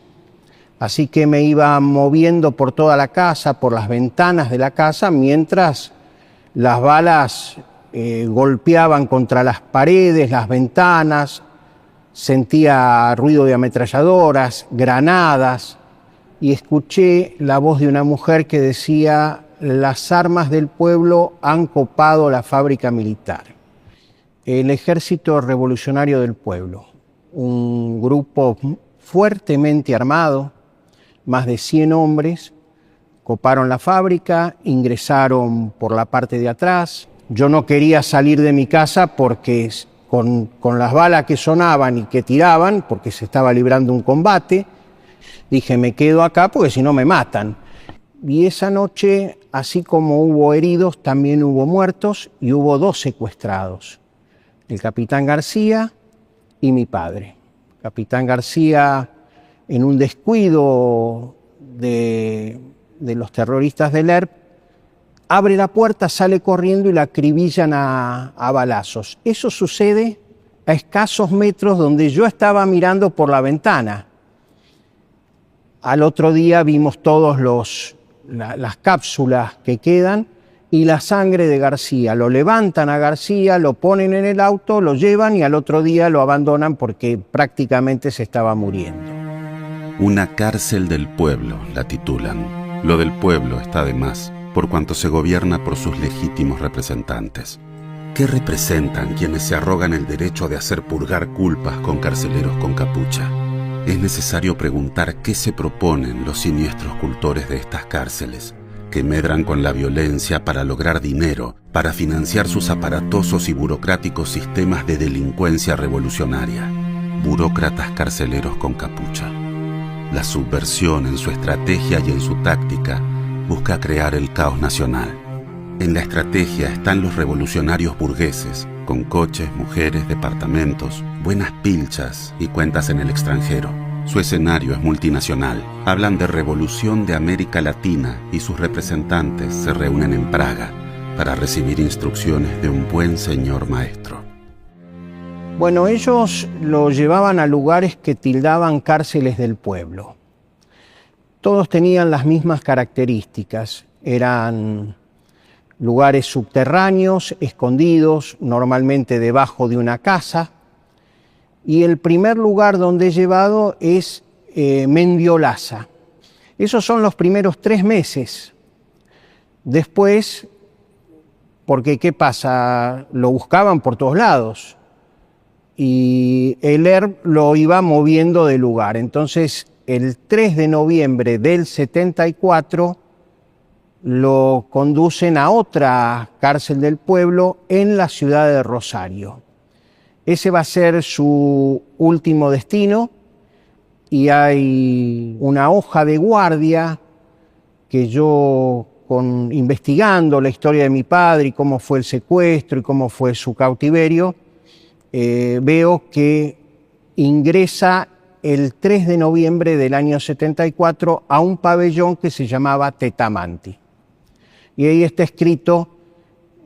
Así que me iba moviendo por toda la casa, por las ventanas de la casa, mientras las balas golpeaban contra las paredes, las ventanas. Sentía ruido de ametralladoras, granadas, y escuché la voz de una mujer que decía: las armas del pueblo han copado la fábrica militar. El Ejército Revolucionario del Pueblo, un grupo fuertemente armado, más de 100 hombres, coparon la fábrica, ingresaron por la parte de atrás. Yo no quería salir de mi casa porque con las balas que sonaban y que tiraban, porque se estaba librando un combate, dije, me quedo acá porque si no me matan. Y esa noche, así como hubo heridos, también hubo muertos y hubo 2 secuestrados. El capitán García y mi padre. Capitán García, en un descuido de los terroristas del ERP, abre la puerta, sale corriendo y la acribillan a balazos. Eso sucede a escasos metros donde yo estaba mirando por la ventana. Al otro día vimos todos las cápsulas que quedan y la sangre de García. Lo levantan a García, lo ponen en el auto, lo llevan y al otro día lo abandonan porque prácticamente se estaba muriendo. Una cárcel del pueblo, la titulan. Lo del pueblo está de más, por cuanto se gobierna por sus legítimos representantes. ¿Qué representan quienes se arrogan el derecho de hacer purgar culpas con carceleros con capucha? Es necesario preguntar qué se proponen los siniestros cultores de estas cárceles, que medran con la violencia para lograr dinero, para financiar sus aparatosos y burocráticos sistemas de delincuencia revolucionaria. Burócratas carceleros con capucha. La subversión en su estrategia y en su táctica busca crear el caos nacional. En la estrategia están los revolucionarios burgueses, con coches, mujeres, departamentos, buenas pilchas y cuentas en el extranjero. Su escenario es multinacional. Hablan de revolución de América Latina y sus representantes se reúnen en Praga para recibir instrucciones de un buen señor maestro. Bueno, ellos lo llevaban a lugares que tildaban cárceles del pueblo. Todos tenían las mismas características. Eran lugares subterráneos, escondidos, normalmente debajo de una casa. Y el primer lugar donde he llevado es Mendiolaza. Esos son los primeros 3 meses. Después, porque ¿qué pasa? Lo buscaban por todos lados. Y el ERP lo iba moviendo de lugar. Entonces, el 3 de noviembre del 74, lo conducen a otra cárcel del pueblo en la ciudad de Rosario. Ese va a ser su último destino y hay una hoja de guardia que yo, investigando la historia de mi padre y cómo fue el secuestro y cómo fue su cautiverio, veo que ingresa el 3 de noviembre del año 74 a un pabellón que se llamaba Tetamanti. Y ahí está escrito,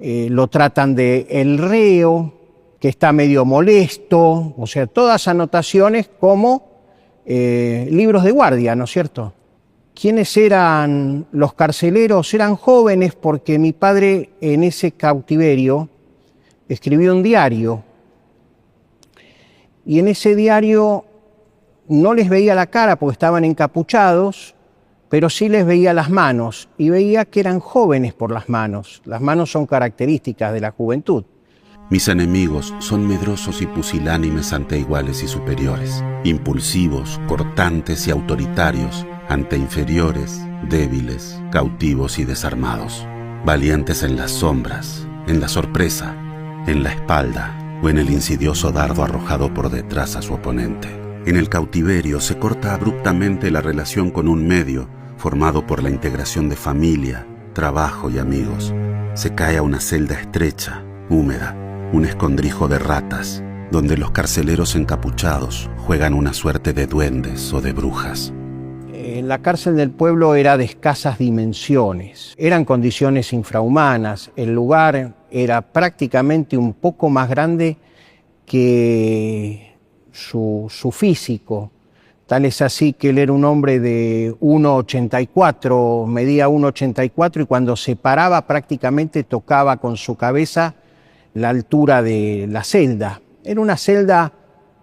lo tratan de el reo, que está medio molesto, o sea, todas anotaciones como libros de guardia, ¿no es cierto? ¿Quiénes eran los carceleros? Eran jóvenes, porque mi padre en ese cautiverio escribió un diario. Y en ese diario no les veía la cara porque estaban encapuchados, pero sí les veía las manos y veía que eran jóvenes por las manos. Las manos son características de la juventud. Mis enemigos son medrosos y pusilánimes ante iguales y superiores, impulsivos, cortantes y autoritarios ante inferiores, débiles, cautivos y desarmados, valientes en las sombras, en la sorpresa, en la espalda o en el insidioso dardo arrojado por detrás a su oponente. En el cautiverio se corta abruptamente la relación con un medio formado por la integración de familia, trabajo y amigos. Se cae a una celda estrecha, húmeda, un escondrijo de ratas, donde los carceleros encapuchados juegan una suerte de duendes o de brujas. La cárcel del pueblo era de escasas dimensiones, eran condiciones infrahumanas, el lugar era prácticamente un poco más grande que su físico. Tal es así que él era un hombre de 1,84, medía 1,84 y cuando se paraba prácticamente tocaba con su cabeza la altura de la celda. Era una celda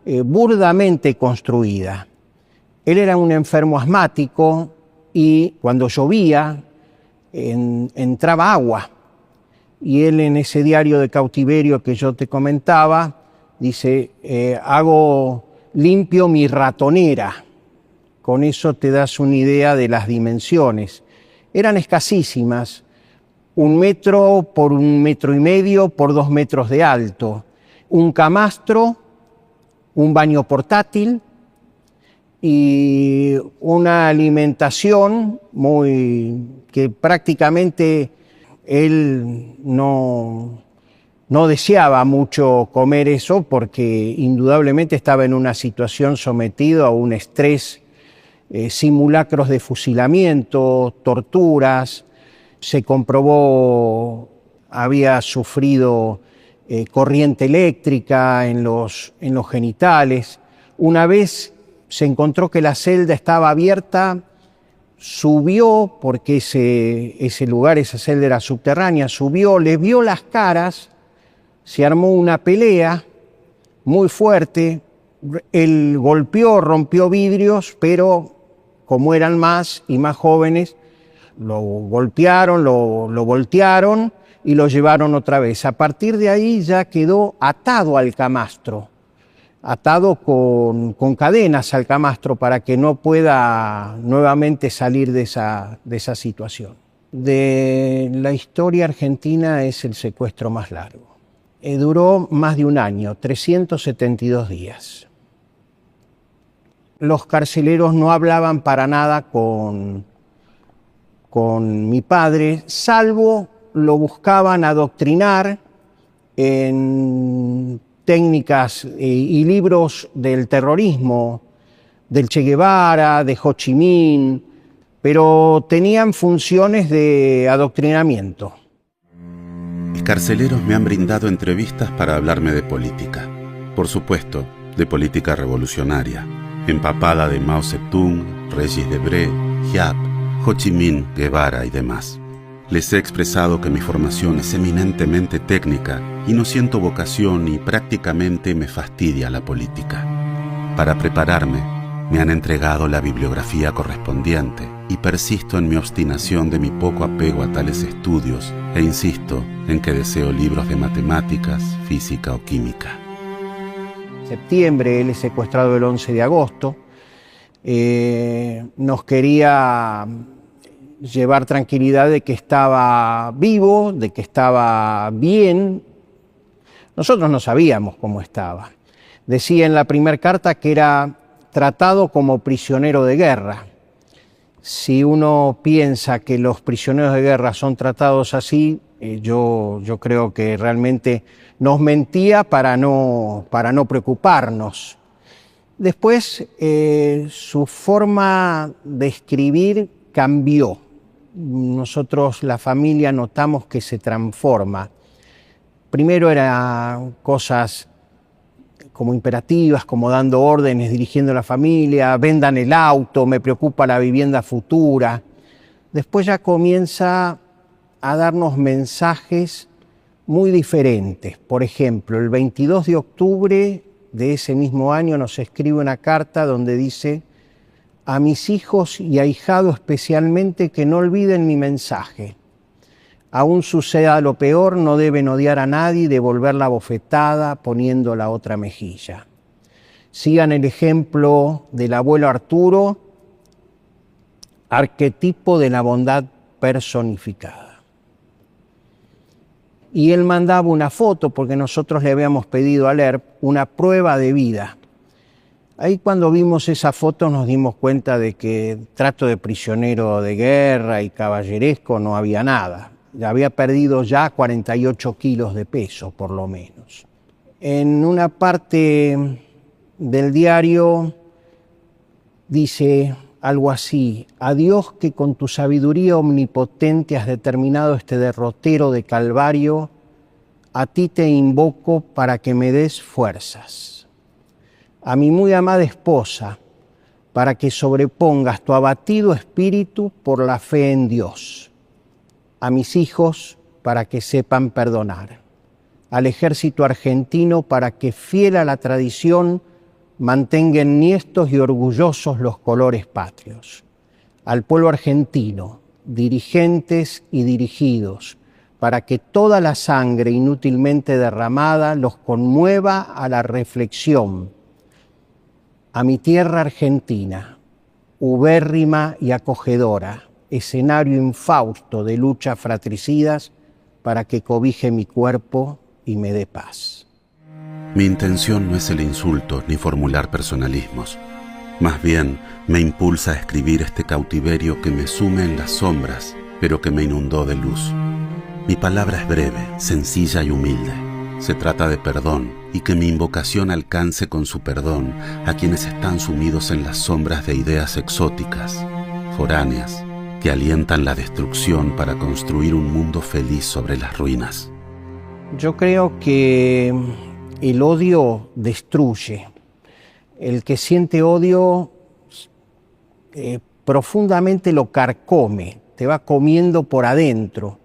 burdamente construida. Él era un enfermo asmático y cuando llovía entraba agua. Y él en ese diario de cautiverio que yo te comentaba, dice, limpio mi ratonera. Con eso te das una idea de las dimensiones. Eran escasísimas, 1 metro por 1,5 metros por 2 metros de alto, un camastro, un baño portátil y una alimentación que prácticamente él no deseaba mucho comer eso porque indudablemente estaba en una situación sometido a un estrés, simulacros de fusilamiento, torturas. Se comprobó, había sufrido corriente eléctrica en los genitales. Una vez se encontró que la celda estaba abierta, subió, porque ese lugar, esa celda era subterránea, subió, le vio las caras, se armó una pelea muy fuerte, él golpeó, rompió vidrios, pero como eran más y más jóvenes, lo golpearon, lo voltearon y lo llevaron otra vez. A partir de ahí ya quedó atado al camastro, atado con cadenas al camastro para que no pueda nuevamente salir de esa situación. De la historia argentina es el secuestro más largo. Duró más de 1 año, 372 días. Los carceleros no hablaban para nada con mi padre, salvo lo buscaban adoctrinar en técnicas y libros del terrorismo, del Che Guevara, de Ho Chi Minh, pero tenían funciones de adoctrinamiento. Mis carceleros me han brindado entrevistas para hablarme de política. Por supuesto, de política revolucionaria, empapada de Mao Zedong, Regis Debray, Giap, Ho Chi Minh, Guevara y demás. Les he expresado que mi formación es eminentemente técnica y no siento vocación y prácticamente me fastidia la política. Para prepararme, me han entregado la bibliografía correspondiente y persisto en mi obstinación de mi poco apego a tales estudios e insisto en que deseo libros de matemáticas, física o química. En septiembre, él es secuestrado el 11 de agosto. Nos quería llevar tranquilidad de que estaba vivo, de que estaba bien. Nosotros no sabíamos cómo estaba. Decía en la primera carta que era tratado como prisionero de guerra. Si uno piensa que los prisioneros de guerra son tratados así, yo creo que realmente nos mentía para no preocuparnos. Después, su forma de escribir cambió. Nosotros, la familia, notamos que se transforma. Primero eran cosas como imperativas, como dando órdenes, dirigiendo a la familia, vendan el auto, me preocupa la vivienda futura. Después ya comienza a darnos mensajes muy diferentes. Por ejemplo, el 22 de octubre de ese mismo año nos escribe una carta donde dice: a mis hijos y ahijado especialmente que no olviden mi mensaje. Aún suceda lo peor, no deben odiar a nadie y devolver la bofetada poniendo la otra mejilla. Sigan el ejemplo del abuelo Arturo, arquetipo de la bondad personificada. Y él mandaba una foto, porque nosotros le habíamos pedido a leer una prueba de vida. Ahí cuando vimos esa foto nos dimos cuenta de que trato de prisionero de guerra y caballeresco no había nada. Había perdido ya 48 kilos de peso, por lo menos. En una parte del diario dice algo así: a Dios que con tu sabiduría omnipotente has determinado este derrotero de Calvario, a ti te invoco para que me des fuerzas. A mi muy amada esposa, para que sobrepongas tu abatido espíritu por la fe en Dios. A mis hijos, para que sepan perdonar. Al ejército argentino, para que, fiel a la tradición, mantenga enhiestos y orgullosos los colores patrios. Al pueblo argentino, dirigentes y dirigidos, para que toda la sangre inútilmente derramada los conmueva a la reflexión. A mi tierra argentina, ubérrima y acogedora, escenario infausto de luchas fratricidas, para que cobije mi cuerpo y me dé paz. Mi intención no es el insulto ni formular personalismos. Más bien, me impulsa a escribir este cautiverio que me sume en las sombras, pero que me inundó de luz. Mi palabra es breve, sencilla y humilde. Se trata de perdón, y que mi invocación alcance con su perdón a quienes están sumidos en las sombras de ideas exóticas, foráneas, que alientan la destrucción para construir un mundo feliz sobre las ruinas. Yo creo que el odio destruye. El que siente odio profundamente lo carcome, te va comiendo por adentro.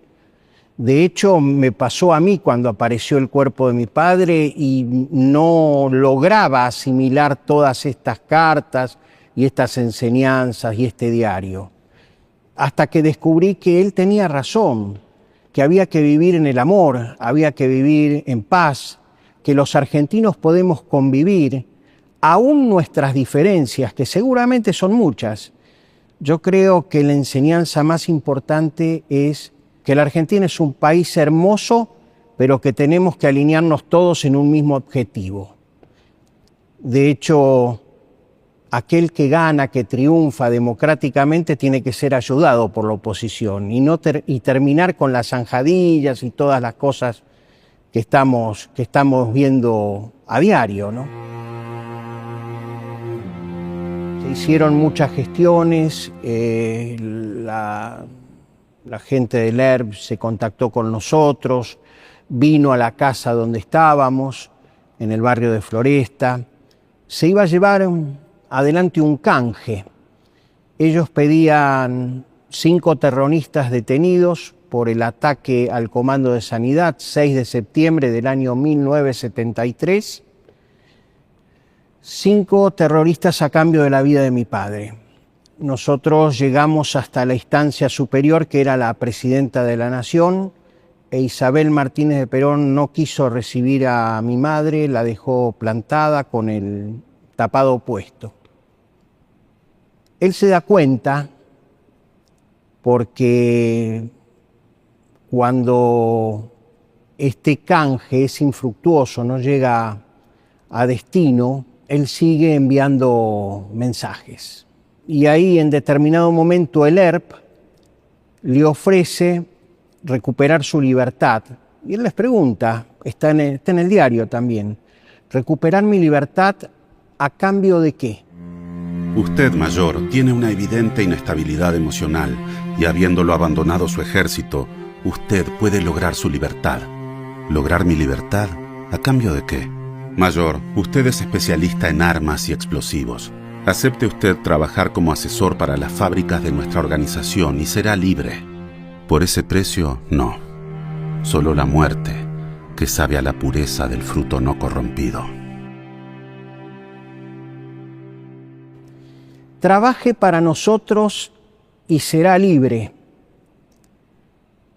De hecho, me pasó a mí cuando apareció el cuerpo de mi padre y no lograba asimilar todas estas cartas y estas enseñanzas y este diario. Hasta que descubrí que él tenía razón, que había que vivir en el amor, había que vivir en paz, que los argentinos podemos convivir, aún nuestras diferencias, que seguramente son muchas. Yo creo que la enseñanza más importante es que la Argentina es un país hermoso, pero que tenemos que alinearnos todos en un mismo objetivo. De hecho, aquel que gana, que triunfa democráticamente, tiene que ser ayudado por la oposición y terminar con las zanjadillas y todas las cosas que estamos viendo a diario, ¿no? Se hicieron muchas gestiones, la gente del ERP se contactó con nosotros, vino a la casa donde estábamos, en el barrio de Floresta. Se iba a llevar adelante un canje. Ellos pedían 5 terroristas detenidos por el ataque al Comando de Sanidad, 6 de septiembre del año 1973. 5 terroristas a cambio de la vida de mi padre. Nosotros llegamos hasta la instancia superior, que era la presidenta de la Nación, e Isabel Martínez de Perón no quiso recibir a mi madre, la dejó plantada con el tapado puesto. Él se da cuenta porque cuando este canje es infructuoso, no llega a destino, él sigue enviando mensajes. y ahí en determinado momento el ERP le ofrece recuperar su libertad. Y él les pregunta, está en el diario también, ¿recuperar mi libertad a cambio de qué? Usted, mayor, tiene una evidente inestabilidad emocional y habiéndolo abandonado su ejército, usted puede lograr su libertad. ¿Lograr mi libertad? ¿A cambio de qué? Mayor, usted es especialista en armas y explosivos. Acepte usted trabajar como asesor para las fábricas de nuestra organización y será libre. Por ese precio, no. Solo la muerte, que sabe a la pureza del fruto no corrompido. Trabaje para nosotros y será libre.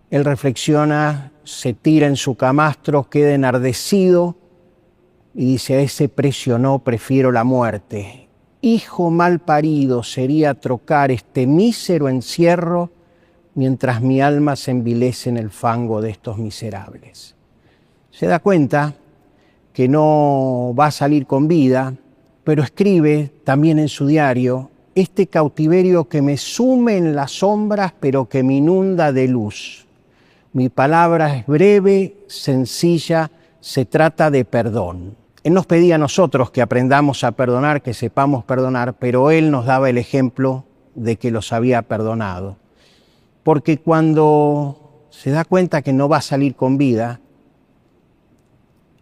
Él reflexiona, se tira en su camastro, queda enardecido y dice, a ese precio no, prefiero la muerte. Hijo mal parido sería trocar este mísero encierro mientras mi alma se envilece en el fango de estos miserables. Se da cuenta que no va a salir con vida, pero escribe también en su diario, este cautiverio que me sume en las sombras, pero que me inunda de luz. Mi palabra es breve, sencilla, se trata de perdón. Él nos pedía a nosotros que aprendamos a perdonar, que sepamos perdonar, pero Él nos daba el ejemplo de que los había perdonado. Porque cuando se da cuenta que no va a salir con vida,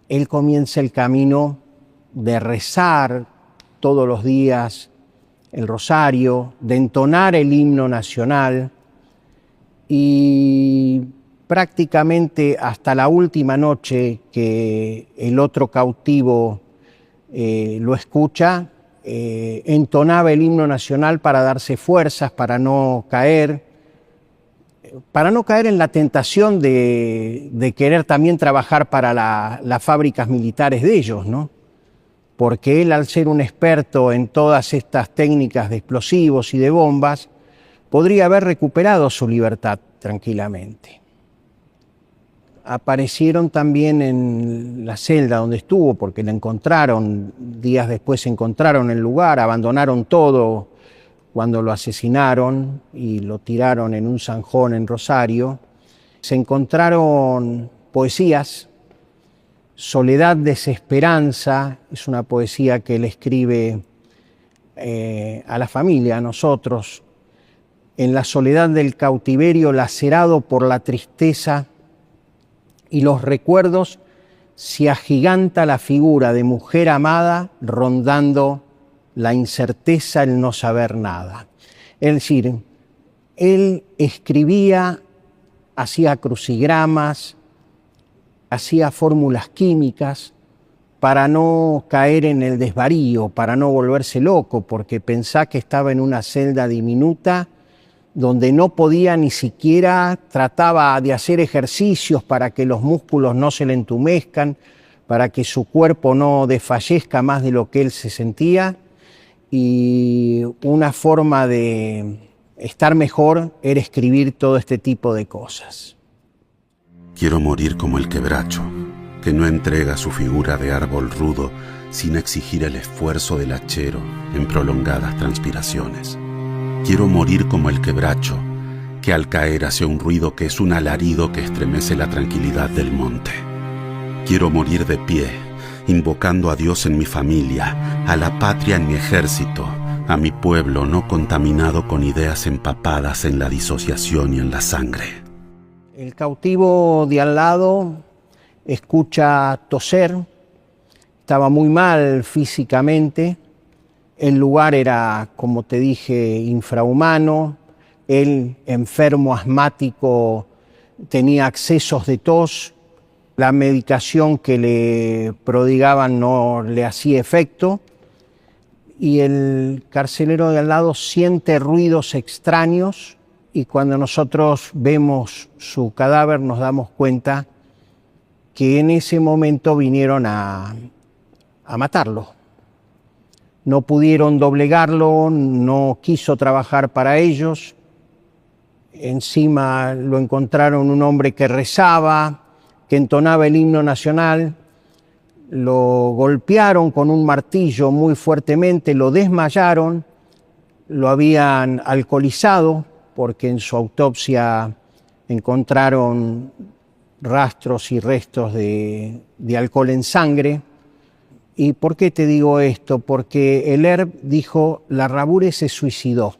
Él comienza el camino de rezar todos los días el rosario, de entonar el himno nacional y prácticamente hasta la última noche que el otro cautivo lo escucha, entonaba el himno nacional para darse fuerzas, para no caer en la tentación de querer también trabajar para las fábricas militares de ellos, ¿no? Porque él, al ser un experto en todas estas técnicas de explosivos y de bombas, podría haber recuperado su libertad tranquilamente. Aparecieron también en la celda donde estuvo, porque la encontraron, días después encontraron el lugar, abandonaron todo cuando lo asesinaron y lo tiraron en un zanjón en Rosario. Se encontraron poesías. Soledad, desesperanza, es una poesía que él escribe a la familia, a nosotros. En la soledad del cautiverio, lacerado por la tristeza y los recuerdos, se agiganta la figura de mujer amada, rondando la incerteza, el no saber nada. Es decir, él escribía, hacía crucigramas, hacía fórmulas químicas para no caer en el desvarío, para no volverse loco, porque pensaba que estaba en una celda diminuta donde no podía ni siquiera, trataba de hacer ejercicios para que los músculos no se le entumezcan, para que su cuerpo no desfallezca más de lo que él se sentía, y una forma de estar mejor era escribir todo este tipo de cosas. Quiero morir como el quebracho, que no entrega su figura de árbol rudo sin exigir el esfuerzo del hachero en prolongadas transpiraciones. Quiero morir como el quebracho, que al caer hace un ruido que es un alarido que estremece la tranquilidad del monte. Quiero morir de pie, invocando a Dios en mi familia, a la patria en mi ejército, a mi pueblo no contaminado con ideas empapadas en la disociación y en la sangre. El cautivo de al lado escucha toser, estaba muy mal físicamente, el lugar era, como te dije, infrahumano, él, enfermo asmático, tenía accesos de tos, la medicación que le prodigaban no le hacía efecto, y el carcelero de al lado siente ruidos extraños, y cuando nosotros vemos su cadáver nos damos cuenta que en ese momento vinieron a matarlo. No pudieron doblegarlo, no quiso trabajar para ellos. Encima lo encontraron un hombre que rezaba, que entonaba el himno nacional. Lo golpearon con un martillo muy fuertemente, lo desmayaron lo habían alcoholizado porque en su autopsia encontraron rastros y restos de alcohol en sangre. ¿Y por qué te digo esto? Porque el ERP dijo, Larrabure se suicidó.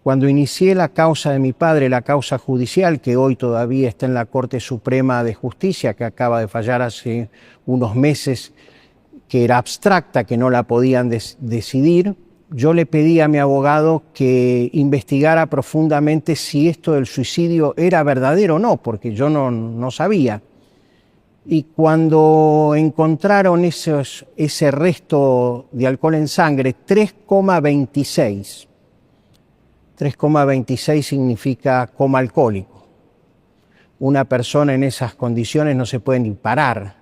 Cuando inicié la causa de mi padre, la causa judicial, que hoy todavía está en la Corte Suprema de Justicia, que acaba de fallar hace unos meses, que era abstracta, que no la podían decidir, yo le pedí a mi abogado que investigara profundamente si esto del suicidio era verdadero o no, porque yo no sabía. Y cuando encontraron ese resto de alcohol en sangre, 3,26. 3,26 significa coma alcohólico. Una persona en esas condiciones no se puede ni parar.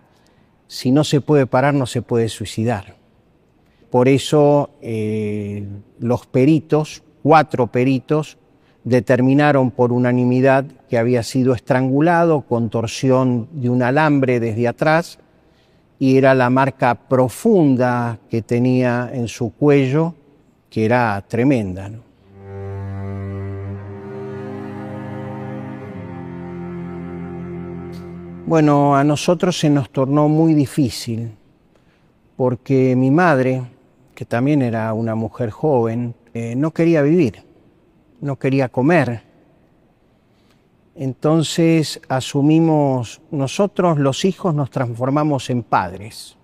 Si no se puede parar, no se puede suicidar. Por eso los peritos, 4 peritos, determinaron por unanimidad que había sido estrangulado con torsión de un alambre desde atrás y era la marca profunda que tenía en su cuello, que era tremenda, ¿no? Bueno, a nosotros se nos tornó muy difícil porque mi madre, que también era una mujer joven, no quería vivir, no quería comer. Entonces asumimos, nosotros los hijos nos transformamos en padres.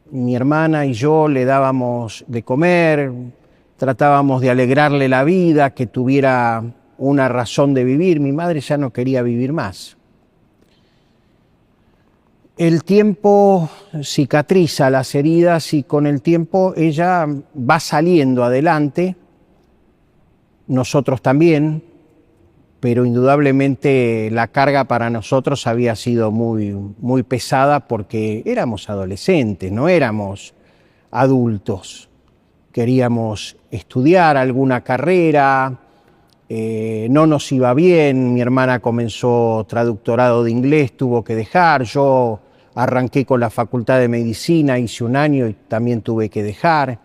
Mi hermana y yo le dábamos de comer, tratábamos de alegrarle la vida, que tuviera una razón de vivir. Mi madre ya no quería vivir más. El tiempo cicatriza las heridas y con el tiempo ella va saliendo adelante, nosotros también, pero indudablemente la carga para nosotros había sido muy pesada porque éramos adolescentes, no éramos adultos. Queríamos estudiar alguna carrera, no nos iba bien, mi hermana comenzó traductorado de inglés, tuvo que dejar, yo arranqué con la Facultad de Medicina, hice un año y también tuve que dejar.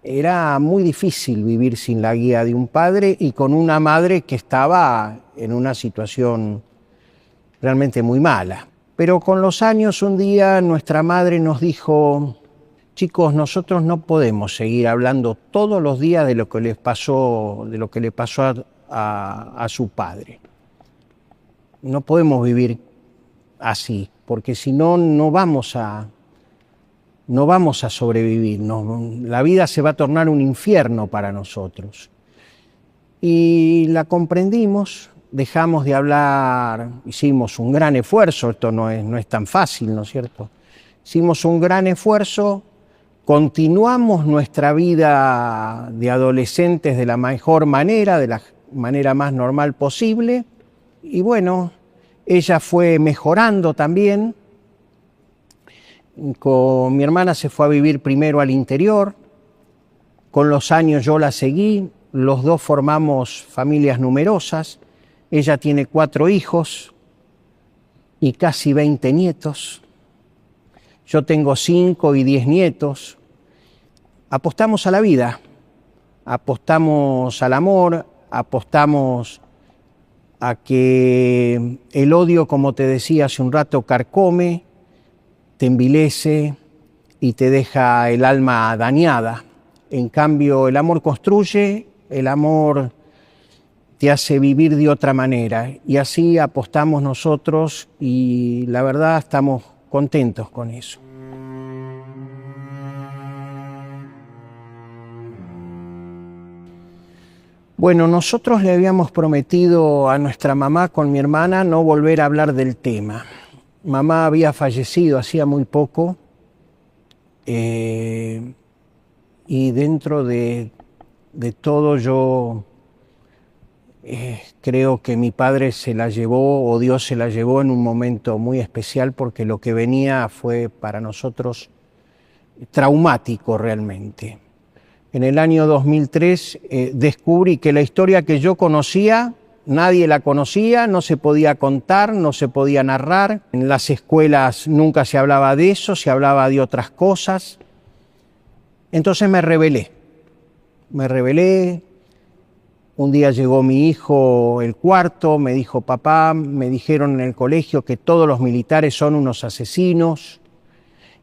Era muy difícil vivir sin la guía de un padre y con una madre que estaba en una situación realmente muy mala. Pero con los años un día nuestra madre nos dijo, chicos, nosotros no podemos seguir hablando todos los días de lo que le pasó a su padre. No podemos vivir así, porque si no, no vamos a sobrevivir. La vida se va a tornar un infierno para nosotros. Y la comprendimos, dejamos de hablar, hicimos un gran esfuerzo, esto no es tan fácil, ¿no es cierto? Hicimos un gran esfuerzo, continuamos nuestra vida de adolescentes de la mejor manera, de la manera más normal posible, y bueno, ella fue mejorando también. Con mi hermana se fue a vivir primero al interior, con los años yo la seguí, los dos formamos familias numerosas, ella tiene 4 hijos y casi 20 nietos, yo tengo 5 y 10 nietos. Apostamos a la vida, apostamos al amor, apostamos a que el odio, como te decía hace un rato, carcome, te envilece y te deja el alma dañada. En cambio, el amor construye, el amor te hace vivir de otra manera. Y así apostamos nosotros y la verdad estamos contentos con eso. Bueno, nosotros le habíamos prometido a nuestra mamá con mi hermana no volver a hablar del tema. Mamá había fallecido hacía muy poco y dentro de todo yo creo que mi padre se la llevó o Dios se la llevó en un momento muy especial porque lo que venía fue para nosotros traumático realmente. En el año 2003 descubrí que la historia que yo conocía, nadie la conocía, no se podía contar, no se podía narrar. En las escuelas nunca se hablaba de eso, se hablaba de otras cosas. Entonces me rebelé. me rebelé. Un día llegó mi hijo, el cuarto, me dijo: papá, me dijeron en el colegio que todos los militares son unos asesinos,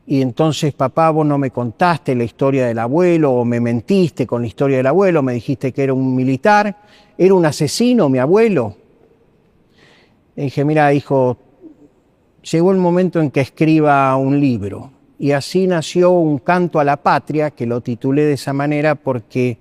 y entonces, papá, vos no me contaste la historia del abuelo, o me mentiste con la historia del abuelo, me dijiste que era un militar, era un asesino mi abuelo. Le dije: mira, hijo, llegó el momento en que escriba un libro. Y así nació Un canto a la patria, que lo titulé de esa manera porque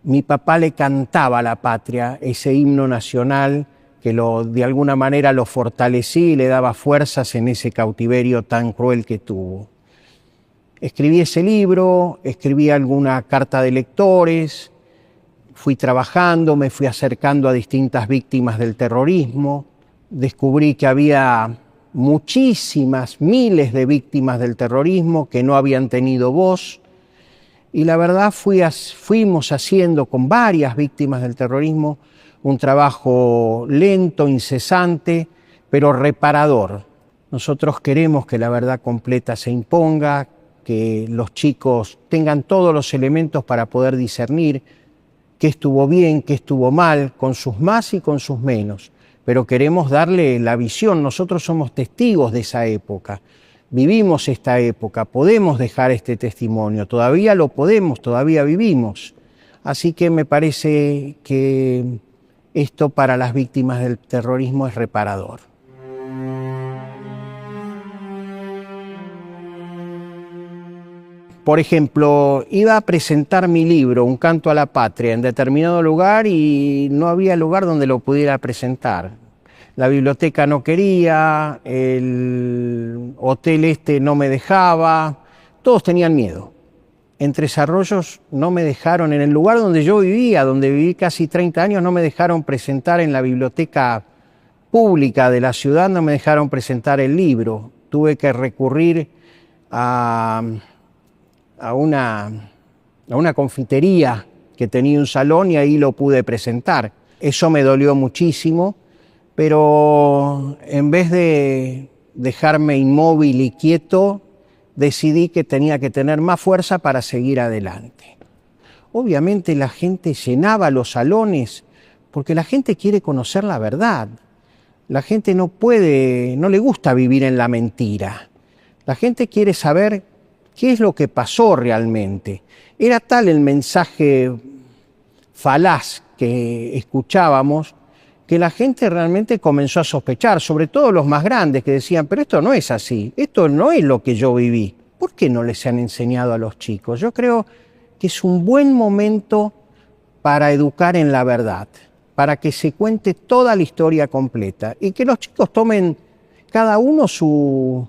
mi papá le cantaba a la patria, ese himno nacional que de alguna manera lo fortalecía y le daba fuerzas en ese cautiverio tan cruel que tuvo. Escribí ese libro, escribí alguna carta de lectores, fui trabajando, me fui acercando a distintas víctimas del terrorismo, descubrí que había muchísimas, miles de víctimas del terrorismo que no habían tenido voz, y la verdad fuimos haciendo con varias víctimas del terrorismo un trabajo lento, incesante, pero reparador. Nosotros queremos que la verdad completa se imponga, que los chicos tengan todos los elementos para poder discernir qué estuvo bien, qué estuvo mal, con sus más y con sus menos. Pero queremos darle la visión. Nosotros somos testigos de esa época. Vivimos esta época, podemos dejar este testimonio, todavía lo podemos, todavía vivimos. Así que me parece que esto para las víctimas del terrorismo es reparador. Por ejemplo, iba a presentar mi libro, Un canto a la patria, en determinado lugar y no había lugar donde lo pudiera presentar. La biblioteca no quería, el hotel no me dejaba, todos tenían miedo. En Tres Arroyos no me dejaron, en el lugar donde yo vivía, donde viví casi 30 años, no me dejaron presentar en la biblioteca pública de la ciudad, no me dejaron presentar el libro. Tuve que recurrir a una confitería que tenía un salón y ahí lo pude presentar. Eso me dolió muchísimo, pero en vez de dejarme inmóvil y quieto, decidí que tenía que tener más fuerza para seguir adelante. Obviamente la gente llenaba los salones porque la gente quiere conocer la verdad. La gente no le gusta vivir en la mentira. La gente quiere saber qué es lo que pasó realmente. Era tal el mensaje falaz que escuchábamos que la gente realmente comenzó a sospechar, sobre todo los más grandes que decían: pero esto no es así, esto no es lo que yo viví. ¿Por qué no les han enseñado a los chicos? Yo creo que es un buen momento para educar en la verdad, para que se cuente toda la historia completa y que los chicos tomen cada uno su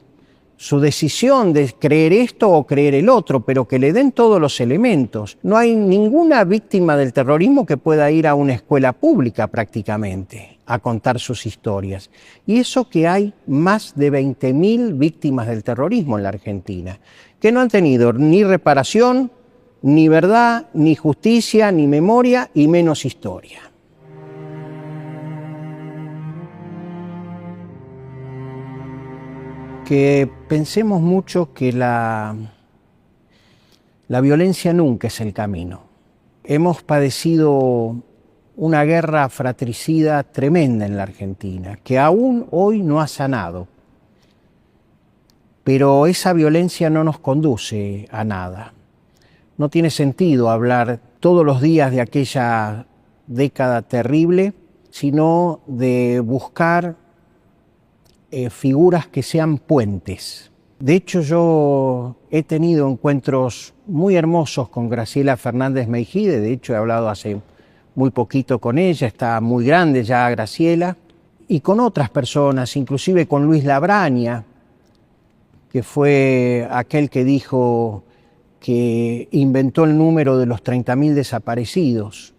decisión de creer esto o creer el otro, pero que le den todos los elementos. No hay ninguna víctima del terrorismo que pueda ir a una escuela pública prácticamente a contar sus historias. Y eso que hay más de 20.000 víctimas del terrorismo en la Argentina, que no han tenido ni reparación, ni verdad, ni justicia, ni memoria y menos historia. Que pensemos mucho que la violencia nunca es el camino. Hemos padecido una guerra fratricida tremenda en la Argentina, que aún hoy no ha sanado. Pero esa violencia no nos conduce a nada. No tiene sentido hablar todos los días de aquella década terrible, sino de buscar figuras que sean puentes. De hecho, yo he tenido encuentros muy hermosos con Graciela Fernández Meijide. De hecho, he hablado hace muy poquito con ella, está muy grande ya Graciela, y con otras personas, inclusive con Luis Labraña, que fue aquel que dijo que inventó el número de los 30.000 desaparecidos.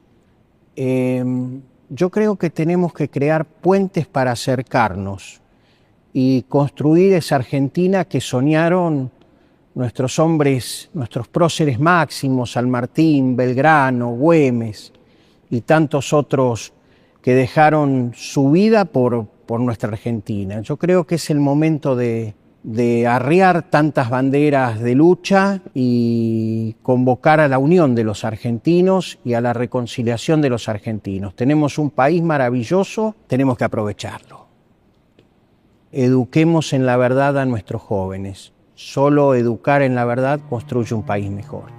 Yo creo que tenemos que crear puentes para acercarnos y construir esa Argentina que soñaron nuestros hombres, nuestros próceres máximos, San Martín, Belgrano, Güemes y tantos otros que dejaron su vida por nuestra Argentina. Yo creo que es el momento de de arriar tantas banderas de lucha y convocar a la unión de los argentinos y a la reconciliación de los argentinos. Tenemos un país maravilloso, tenemos que aprovecharlo. Eduquemos en la verdad a nuestros jóvenes. Solo educar en la verdad construye un país mejor.